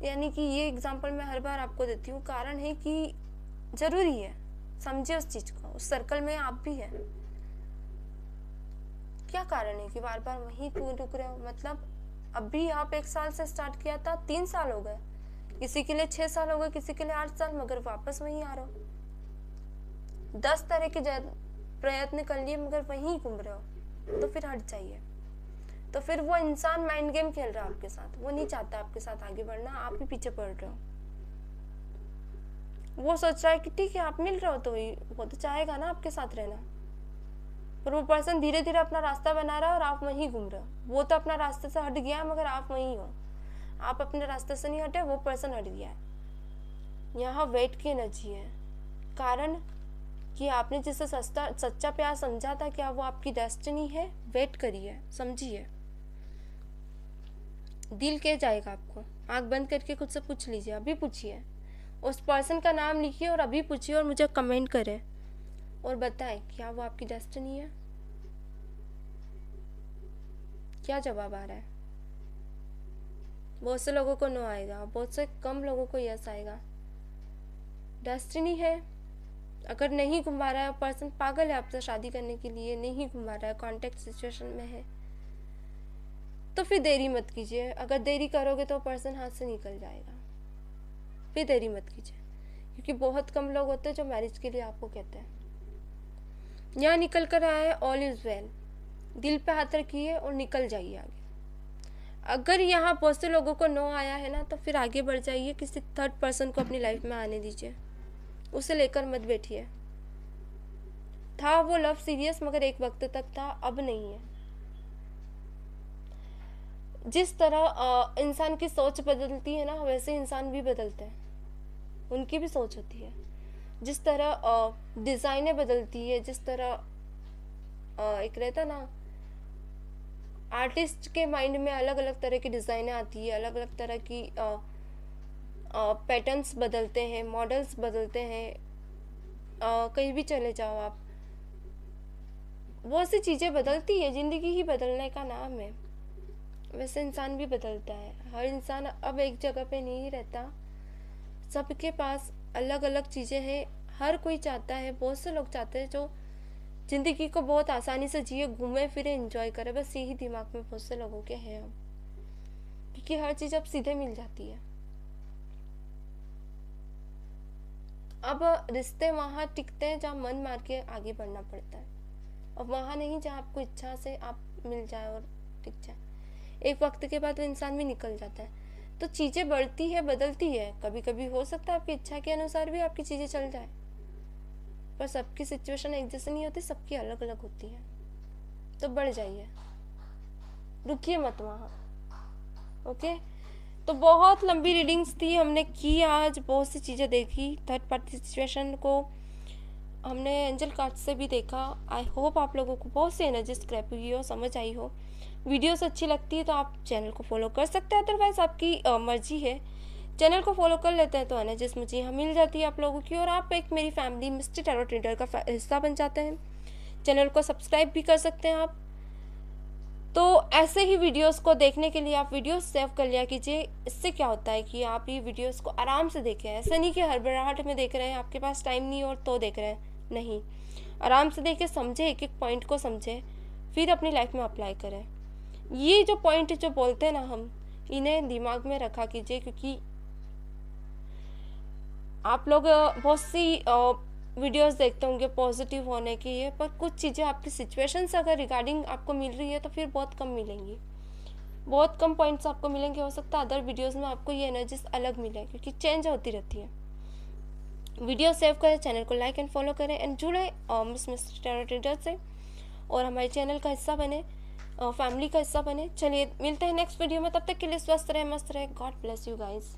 यानी कि ये एग्जाम्पल मैं हर बार आपको देती हूँ, कारण है कि जरूरी है, समझे उस चीज़ को, उस सर्कल में आप भी है। क्या कारण है कि बार बार वहीं क्यों रुक रहे हो, मतलब अभी आप 1 साल से स्टार्ट किया था, 3 साल हो गए, किसी के लिए 6 साल हो गए, किसी के लिए 8 साल, मगर वापस वहीं आ रहे हो। 10 तरह के प्रयत्न कर लिए मगर वहीं घूम रहे हो, तो फिर हट जाइए। तो फिर वो इंसान माइंड गेम खेल रहा है आपके साथ, वो नहीं चाहता आपके साथ आगे बढ़ना, आप ही पीछे पड़ रहे हो। वो सोच रहा है कि ठीक है आप मिल रहे हो तो वो तो चाहेगा ना आपके साथ रहना, पर वो पर्सन धीरे धीरे अपना रास्ता बना रहा है और आप वहीं घूम रहे हो। वो तो अपना रास्ते से हट गया है मगर आप वहीं हो, आप अपने रास्ते से नहीं हटे, वो पर्सन हट गया है। यहाँ वेट की एनर्जी है, कारण कि आपने जिसे सच्चा प्यार समझा था, क्या वो आपकी डेस्टिनी है? वेट करिए, समझिए, दिल कह जाएगा आपको। आंख बंद करके खुद से पूछ लीजिए, अभी पूछिए, उस पर्सन का नाम लिखिए और अभी पूछिए और मुझे कमेंट करें और बताएं क्या वो आपकी डेस्टिनी है। क्या जवाब आ रहा है? बहुत से लोगों को नो आएगा, बहुत से कम लोगों को यस आएगा। डेस्टिनी है, अगर नहीं घुमा रहा है पर्सन, पागल है आपसे शादी करने के लिए, नहीं घुमा रहा है, कॉन्टेक्ट सिचुएशन में है, तो फिर देरी मत कीजिए। अगर देरी करोगे तो पर्सन हाथ से निकल जाएगा। फिर देरी मत कीजिए, क्योंकि बहुत कम लोग होते हैं जो मैरिज के लिए आपको कहते हैं। यहाँ निकल कर आया है ऑल इज़ वेल, दिल पे हाथ रखिए और निकल जाइए आगे। अगर यहाँ बहुत से लोगों को नो आया है ना, तो फिर आगे बढ़ जाइए, किसी थर्ड पर्सन को अपनी लाइफ में आने दीजिए, उसे लेकर मत बैठिए। था वो लव सीरियस, मगर एक वक्त तक था, अब नहीं है। जिस तरह इंसान की सोच बदलती है ना, वैसे इंसान भी बदलते हैं, उनकी भी सोच होती है। जिस तरह डिज़ाइनें बदलती है, जिस तरह एक रहता ना, आर्टिस्ट के माइंड में अलग अलग तरह की डिज़ाइनें आती है, अलग अलग तरह की पैटर्न्स बदलते हैं, मॉडल्स बदलते हैं। कहीं भी चले जाओ आप, बहुत सी चीज़ें बदलती है, ज़िंदगी ही बदलने का नाम है। वैसे इंसान भी बदलता है, हर इंसान अब एक जगह पे नहीं रहता, सबके पास अलग अलग चीज़ें हैं। हर कोई चाहता है, बहुत से लोग चाहते हैं जो ज़िंदगी को बहुत आसानी से जिए, घूमे फिरे, एंजॉय करे, बस यही दिमाग में बहुत से लोगों के हैं अब, क्योंकि हर चीज़ अब सीधे मिल जाती है। अब रिश्ते वहाँ टिकते हैं जहाँ मन मार के आगे बढ़ना पड़ता है, और वहाँ नहीं जहाँ आपको इच्छा से आप मिल जाए और टिक जाए। एक वक्त के बाद वो इंसान भी निकल जाता है। तो चीज़ें बढ़ती है, बदलती है, कभी कभी हो सकता है आपकी इच्छा के अनुसार भी आपकी चीज़ें चल जाए, पर सबकी सिचुएशन एक जैसे नहीं होती, सबकी अलग अलग होती है। तो बढ़ जाइए, रुकिए मत वहाँ। ओके, तो बहुत लंबी रीडिंग्स थी, हमने की आज, बहुत सी चीज़ें देखी, थर्ड पार्टी सिचुएशन को हमने एंजल कार्ड से भी देखा। आई होप आप लोगों को बहुत सी एनर्जी स्क्रैप हुई हो, समझ आई हो। वीडियोस अच्छी लगती है तो आप चैनल को फॉलो कर सकते हैं, अदरवाइज़ आपकी मर्जी है। चैनल को फॉलो कर लेते हैं तो एनर्जीज मुझे यहाँ मिल जाती है आप लोगों की, और आप एक मेरी फैमिली मिस्टर टैरो ट्रेडर का हिस्सा बन जाते हैं। चैनल को सब्सक्राइब भी कर सकते हैं आप। तो ऐसे ही वीडियोस को देखने के लिए आप वीडियोस सेव कर लिया कीजिए। इससे क्या होता है कि आप ये वीडियोस को आराम से देखें, ऐसा नहीं कि हड़बड़ाहट में देख रहे हैं, आपके पास टाइम नहीं और तो देख रहे हैं, नहीं, आराम से देखें, समझे, एक एक पॉइंट को समझें, फिर अपनी लाइफ में अप्लाई करें। ये जो पॉइंट जो बोलते हैं ना हम, इन्हें दिमाग में रखा कीजिए, क्योंकि आप लोग बहुत सी वीडियोस देखते होंगे पॉजिटिव होने की है, पर कुछ चीज़ें आपकी सिचुएशन से अगर रिगार्डिंग आपको मिल रही है तो फिर बहुत कम मिलेंगी, बहुत कम पॉइंट्स आपको मिलेंगे। हो सकता है अदर वीडियोस में आपको ये एनर्जीज अलग मिले, क्योंकि चेंज होती रहती है। वीडियो सेव करें, चैनल को लाइक एंड फॉलो करें, एंड जुड़े मिस्टर टैरो ट्रेडर से, और हमारे चैनल का हिस्सा बने, फैमिली का हिस्सा बने। चलिए मिलते हैं नेक्स्ट वीडियो में, तब तक के लिए स्वस्थ रहे, मस्त रहे। God bless you guys.